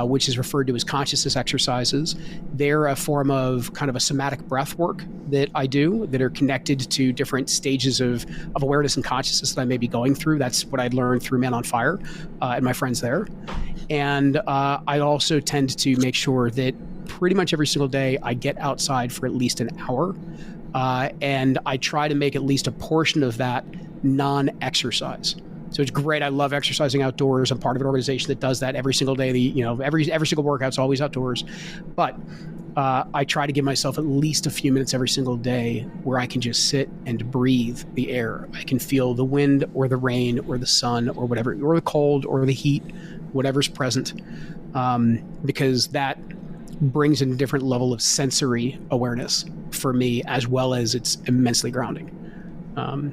D: which is referred to as consciousness exercises. They're a form of kind of a somatic breath work that I do that are connected to different stages of awareness and consciousness that I may be going through. That's what I'd learned through Men on Fire and my friends there. And I also tend to make sure that pretty much every single day I get outside for at least an hour. And I try to make at least a portion of that non-exercise. So it's great. I love exercising outdoors. I'm part of an organization that does that every single day. Every single workout's always outdoors. But I try to give myself at least a few minutes every single day where I can just sit and breathe the air. I can feel the wind or the rain or the sun or whatever, or the cold or the heat, whatever's present, because that brings in a different level of sensory awareness for me, as well as it's immensely grounding.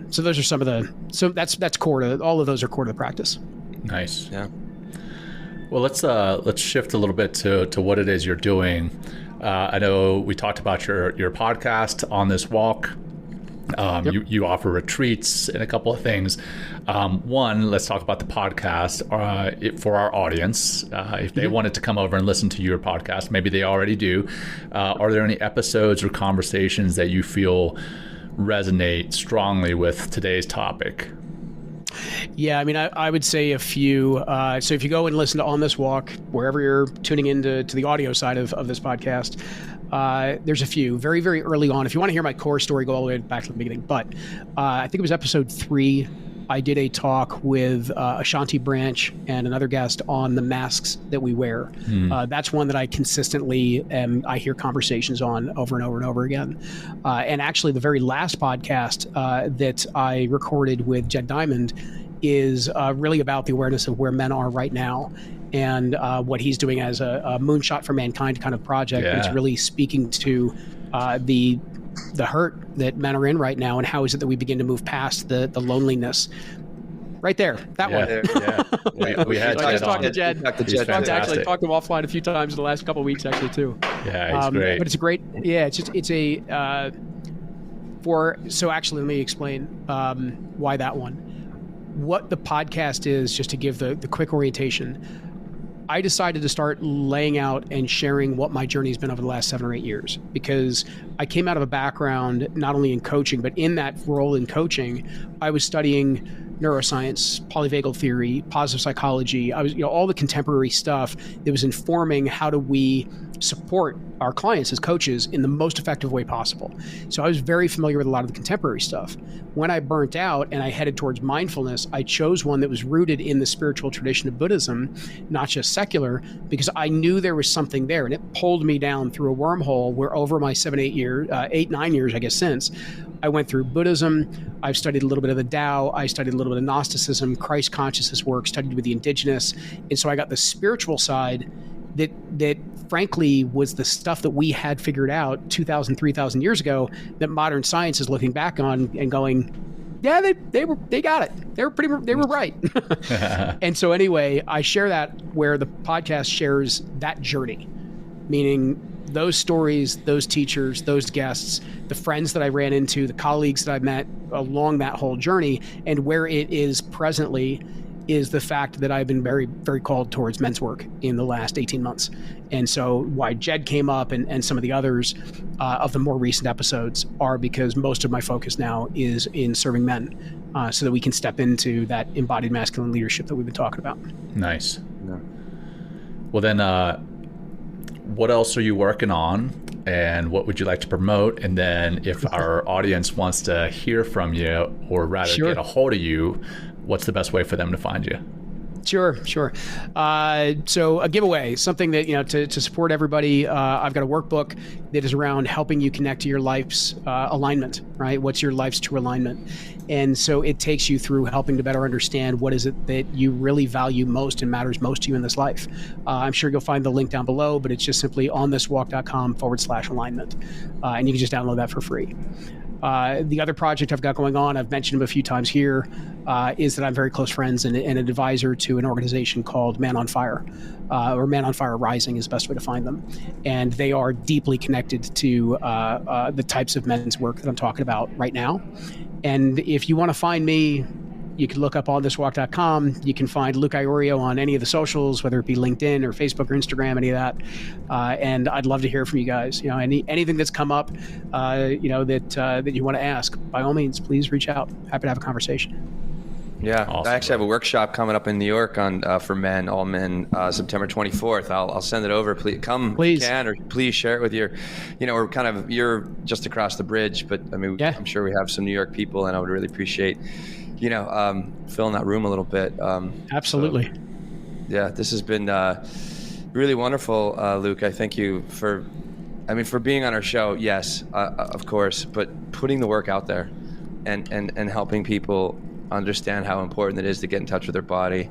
D: So those are some of that's core to, all of those are core to the practice.
B: Nice.
C: Yeah.
B: Well, let's shift a little bit to what it is you're doing. I know we talked about your podcast, On This Walk.
D: Yep.
B: You offer retreats and a couple of things. One, let's talk about the podcast for our audience. If they wanted to come over and listen to your podcast, maybe they already do. Are there any episodes or conversations that you feel resonate strongly with today's topic?
D: Yeah, I mean, I would say a few. So if you go and listen to On This Walk, wherever you're tuning into the audio side of this podcast, there's a few very, very early on. If you want to hear my core story, go all the way back to the beginning. But I think it was episode 3. I did a talk with Ashanti Branch and another guest on the masks that we wear. That's one that I consistently I hear conversations on over and over and over again. And actually, the very last podcast that I recorded with Jed Diamond is really about the awareness of where men are right now, and what he's doing as a Moonshot for Mankind kind of project.
B: Yeah.
D: It's really speaking to the hurt that men are in right now, and how is it that we begin to move past the loneliness. Right there, that one.
B: Yeah. We had
D: I
B: Jed
D: just talked
B: on.
D: to Jed.
B: He's fantastic.
D: Actually talked to him offline a few times in the last couple of weeks, actually, too.
B: Yeah, he's great.
D: But it's a great. Yeah, it's a. So actually, let me explain why that one. What the podcast is, just to give the quick orientation. I decided to start laying out and sharing what my journey has been over the last 7 or 8 years, because I came out of a background not only in coaching, but in that role in coaching, I was studying neuroscience, polyvagal theory, positive psychology. I was, all the contemporary stuff that was informing how do we support our clients as coaches in the most effective way possible. So I was very familiar with a lot of the contemporary stuff. When I burnt out and I headed towards mindfulness, I chose one that was rooted in the spiritual tradition of Buddhism, not just secular, because I knew there was something there, and it pulled me down through a wormhole where over my 9 years, I guess, since, I went through Buddhism. I've studied a little bit of the Tao. I studied a little bit of Gnosticism, Christ consciousness work, studied with the indigenous. And so I got the spiritual side that frankly was the stuff that we had figured out 2,000, 3,000 years ago that modern science is looking back on and going, yeah, they got it. They were right. And so anyway, I share that where the podcast shares that journey, meaning those stories, those teachers, those guests, the friends that I ran into, the colleagues that I met along that whole journey, and where it is presently is the fact that I've been very, very called towards men's work in the last 18 months. And so why Jed came up and some of the others of the more recent episodes are because most of my focus now is in serving men so that we can step into that embodied masculine leadership that we've been talking about.
B: Nice. Yeah. Well, then, what else are you working on, and what would you like to promote? And then if our audience wants to hear from you, or rather get a hold of you, what's the best way for them to find you?
D: Sure. So a giveaway, something that, to support everybody, I've got a workbook that is around helping you connect to your life's alignment, right? What's your life's true alignment? And so it takes you through helping to better understand what is it that you really value most and matters most to you in this life. I'm sure you'll find the link down below, but it's just simply onthiswalk.com/alignment. And you can just download that for free. The other project I've got going on, I've mentioned him a few times here, is that I'm very close friends and an advisor to an organization called Man on Fire, or Man on Fire Rising is the best way to find them. And they are deeply connected to the types of men's work that I'm talking about right now. And if you want to find me, you can look up onthiswalk.com. You can find Luke Iorio on any of the socials, whether it be LinkedIn or Facebook or Instagram, any of that. And I'd love to hear from you guys. Anything that's come up, that you want to ask, by all means, please reach out. Happy to have a conversation.
C: Yeah,
B: awesome.
C: I actually have a workshop coming up in New York for men, all men, September 24th. I'll send it over. Please come,
D: please.
C: If you can, or please share it with you're just across the bridge, but I mean, I'm sure we have some New York people, and I would really appreciate, filling that room a little bit.
D: Absolutely.
C: So, this has been really wonderful, Luke. I thank you for I mean, for being on our show, yes, of course, but putting the work out there and helping people understand how important it is to get in touch with their body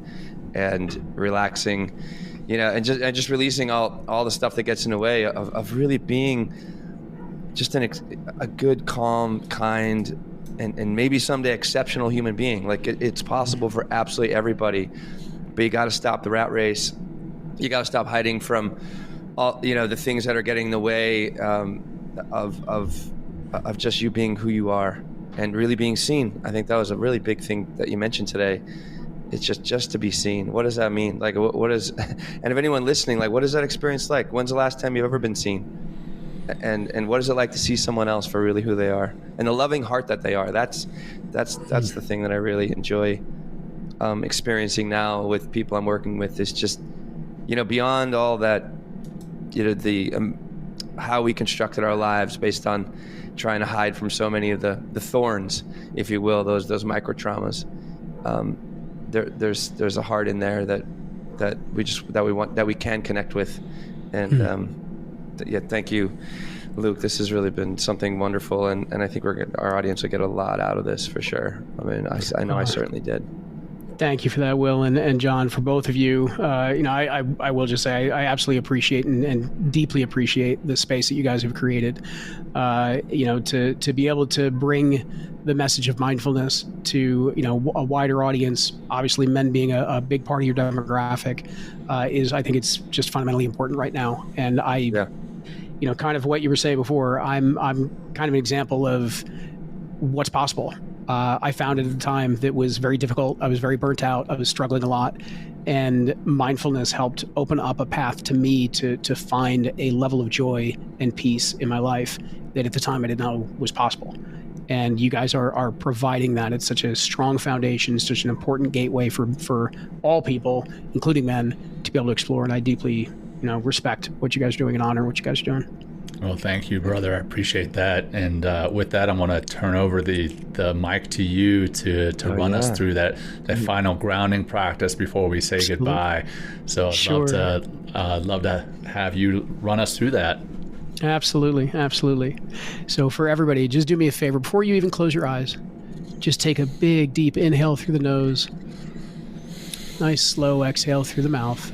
C: and relaxing, and just releasing all the stuff that gets in the way of really being just a good, calm, kind, and maybe someday exceptional human being. Like it's possible for absolutely everybody, but you got to stop the rat race. You got to stop hiding from all, the things that are getting in the way of just you being who you are and really being seen. I think that was a really big thing that you mentioned today. It's just to be seen. What does that mean? Like, what is, and if anyone listening, like, what is that experience like? When's the last time you've ever been seen? And what is it like to see someone else for really who they are and the loving heart that they are? That's the thing that I really enjoy experiencing now with people I'm working with, is just, beyond all that, the how we constructed our lives based on trying to hide from so many of the thorns, if you will, those micro traumas. There's a heart in there that we can connect with, and thank you, Luke. This has really been something wonderful, and I think our audience will get a lot out of this for sure. I mean, I know I certainly did.
D: Thank you for that, Will and John, for both of you. I will just say I absolutely appreciate and deeply appreciate the space that you guys have created. To be able to bring the message of mindfulness to a wider audience. Obviously, men being a big part of your demographic I think it's just fundamentally important right now. And kind of what you were saying before, I'm kind of an example of what's possible. I found it at a time that was very difficult. I was very burnt out. I was struggling a lot. And mindfulness helped open up a path to me to find a level of joy and peace in my life that at the time I didn't know was possible. And you guys are providing that. It's such a strong foundation, such an important gateway for all people, including men, to be able to explore. And I deeply, respect what you guys are doing and honor what you guys are doing.
B: Well, thank you, brother. I appreciate that. And with that, I'm going to turn over the mic to you to run us through that final grounding practice before we say goodbye. So I'd love to have you run us through that.
D: Absolutely. So for everybody, just do me a favor. Before you even close your eyes, just take a big, deep inhale through the nose. Nice, slow exhale through the mouth.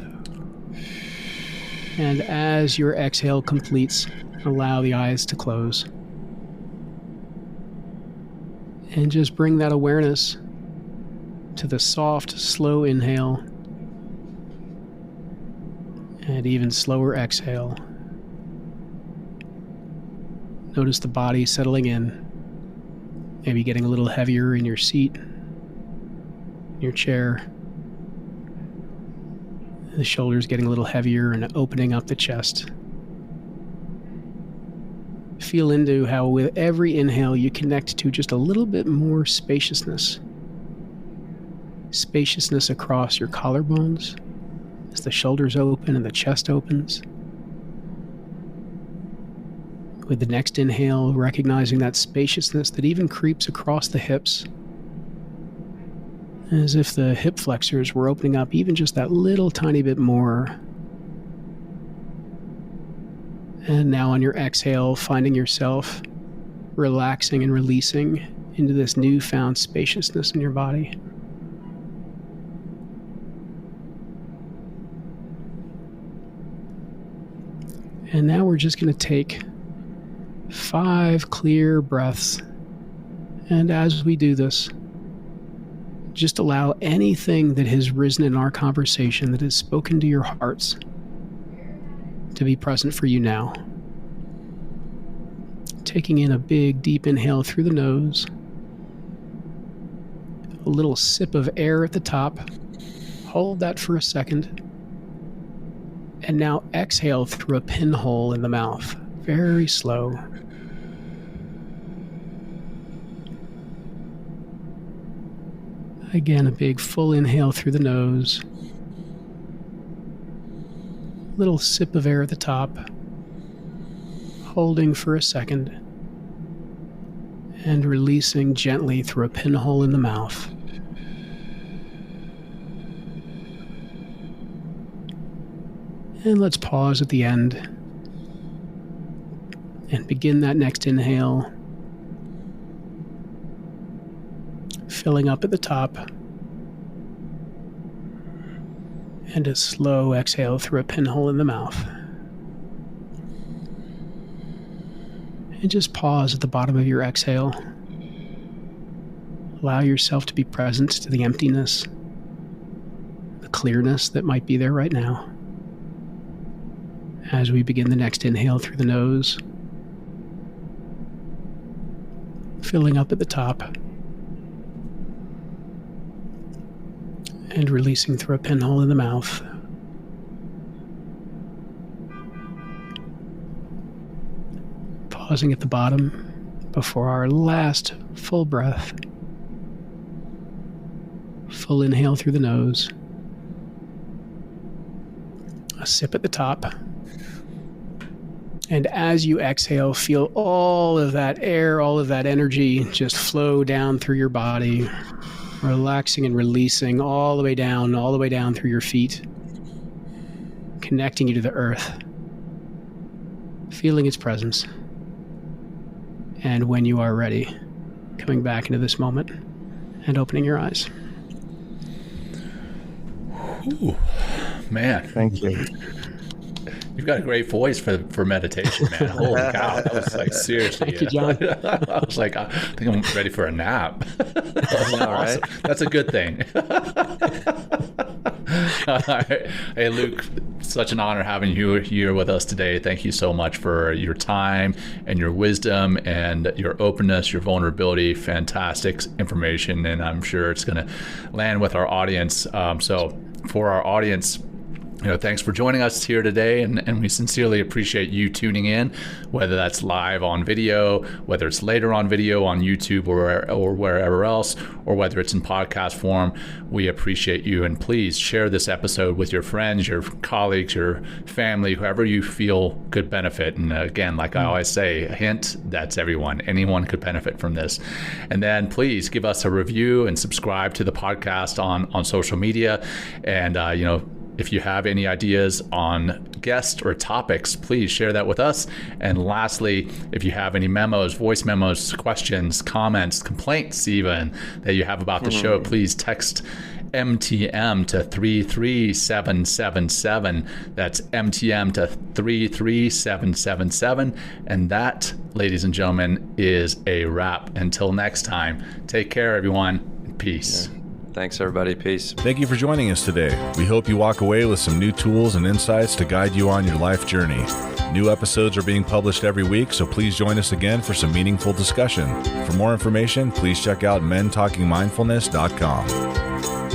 D: And as your exhale completes, allow the eyes to close. And just bring that awareness to the soft, slow inhale and even slower exhale. Notice the body settling in, maybe getting a little heavier in your seat, your chair. The shoulders getting a little heavier and opening up the chest. Feel into how with every inhale you connect to just a little bit more spaciousness. Spaciousness across your collarbones as the shoulders open and the chest opens. With the next inhale, recognizing that spaciousness that even creeps across the hips, as if the hip flexors were opening up even just that little tiny bit more. And now on your exhale, finding yourself relaxing and releasing into this newfound spaciousness in your body. And now we're just going to take 5 clear breaths. And as we do this, just allow anything that has risen in our conversation, that has spoken to your hearts, to be present for you now. Taking in a big, deep inhale through the nose. A little sip of air at the top. Hold that for a second. And now exhale through a pinhole in the mouth. Very slow. Again, a big full inhale through the nose. Little sip of air at the top. Holding for a second. And releasing gently through a pinhole in the mouth. And let's pause at the end And begin that next inhale, filling up at the top, and a slow exhale through a pinhole in the mouth. And just pause at the bottom of your exhale. Allow yourself to be present to the emptiness, the clearness that might be there right now. As we begin the next inhale through the nose, filling up at the top, and releasing through a pinhole in the mouth. Pausing at the bottom before our last full breath. Full inhale through the nose. A sip at the top. And as you exhale, feel all of that air, all of that energy just flow down through your body, relaxing and releasing all the way down through your feet, connecting you to the earth, feeling its presence. And when you are ready, coming back into this moment and opening your eyes.
B: Ooh, man.
C: Thank you.
B: You've got a great voice for meditation, man. Holy cow. That was like, seriously.
D: Thank you, John.
B: I was like, I think I'm ready for a nap. That was awesome. Right? That's a good thing. All right. Hey, Luke, such an honor having you here with us today. Thank you so much for your time and your wisdom and your openness, your vulnerability. Fantastic information, and I'm sure it's going to land with our audience. So for our audience, thanks for joining us here today, and we sincerely appreciate you tuning in, whether that's live on video, whether it's later on video on YouTube or wherever else, or whether it's in podcast form. We appreciate you, and please share this episode with your friends, your colleagues, your family, whoever you feel could benefit. And again, like I always say, a hint, that's everyone. Anyone could benefit from this. And then please give us a review and subscribe to the podcast on social media. And, if you have any ideas on guests or topics, please share that with us. And lastly, if you have any memos, voice memos, questions, comments, complaints even that you have about the show, please text MTM to 33777. That's MTM to 33777. And that, ladies and gentlemen, is a wrap. Until next time, take care, everyone. Peace.
C: Yeah. Thanks, everybody. Peace.
A: Thank you for joining us today. We hope you walk away with some new tools and insights to guide you on your life journey. New episodes are being published every week, so please join us again for some meaningful discussion. For more information, please check out mentalkingmindfulness.com.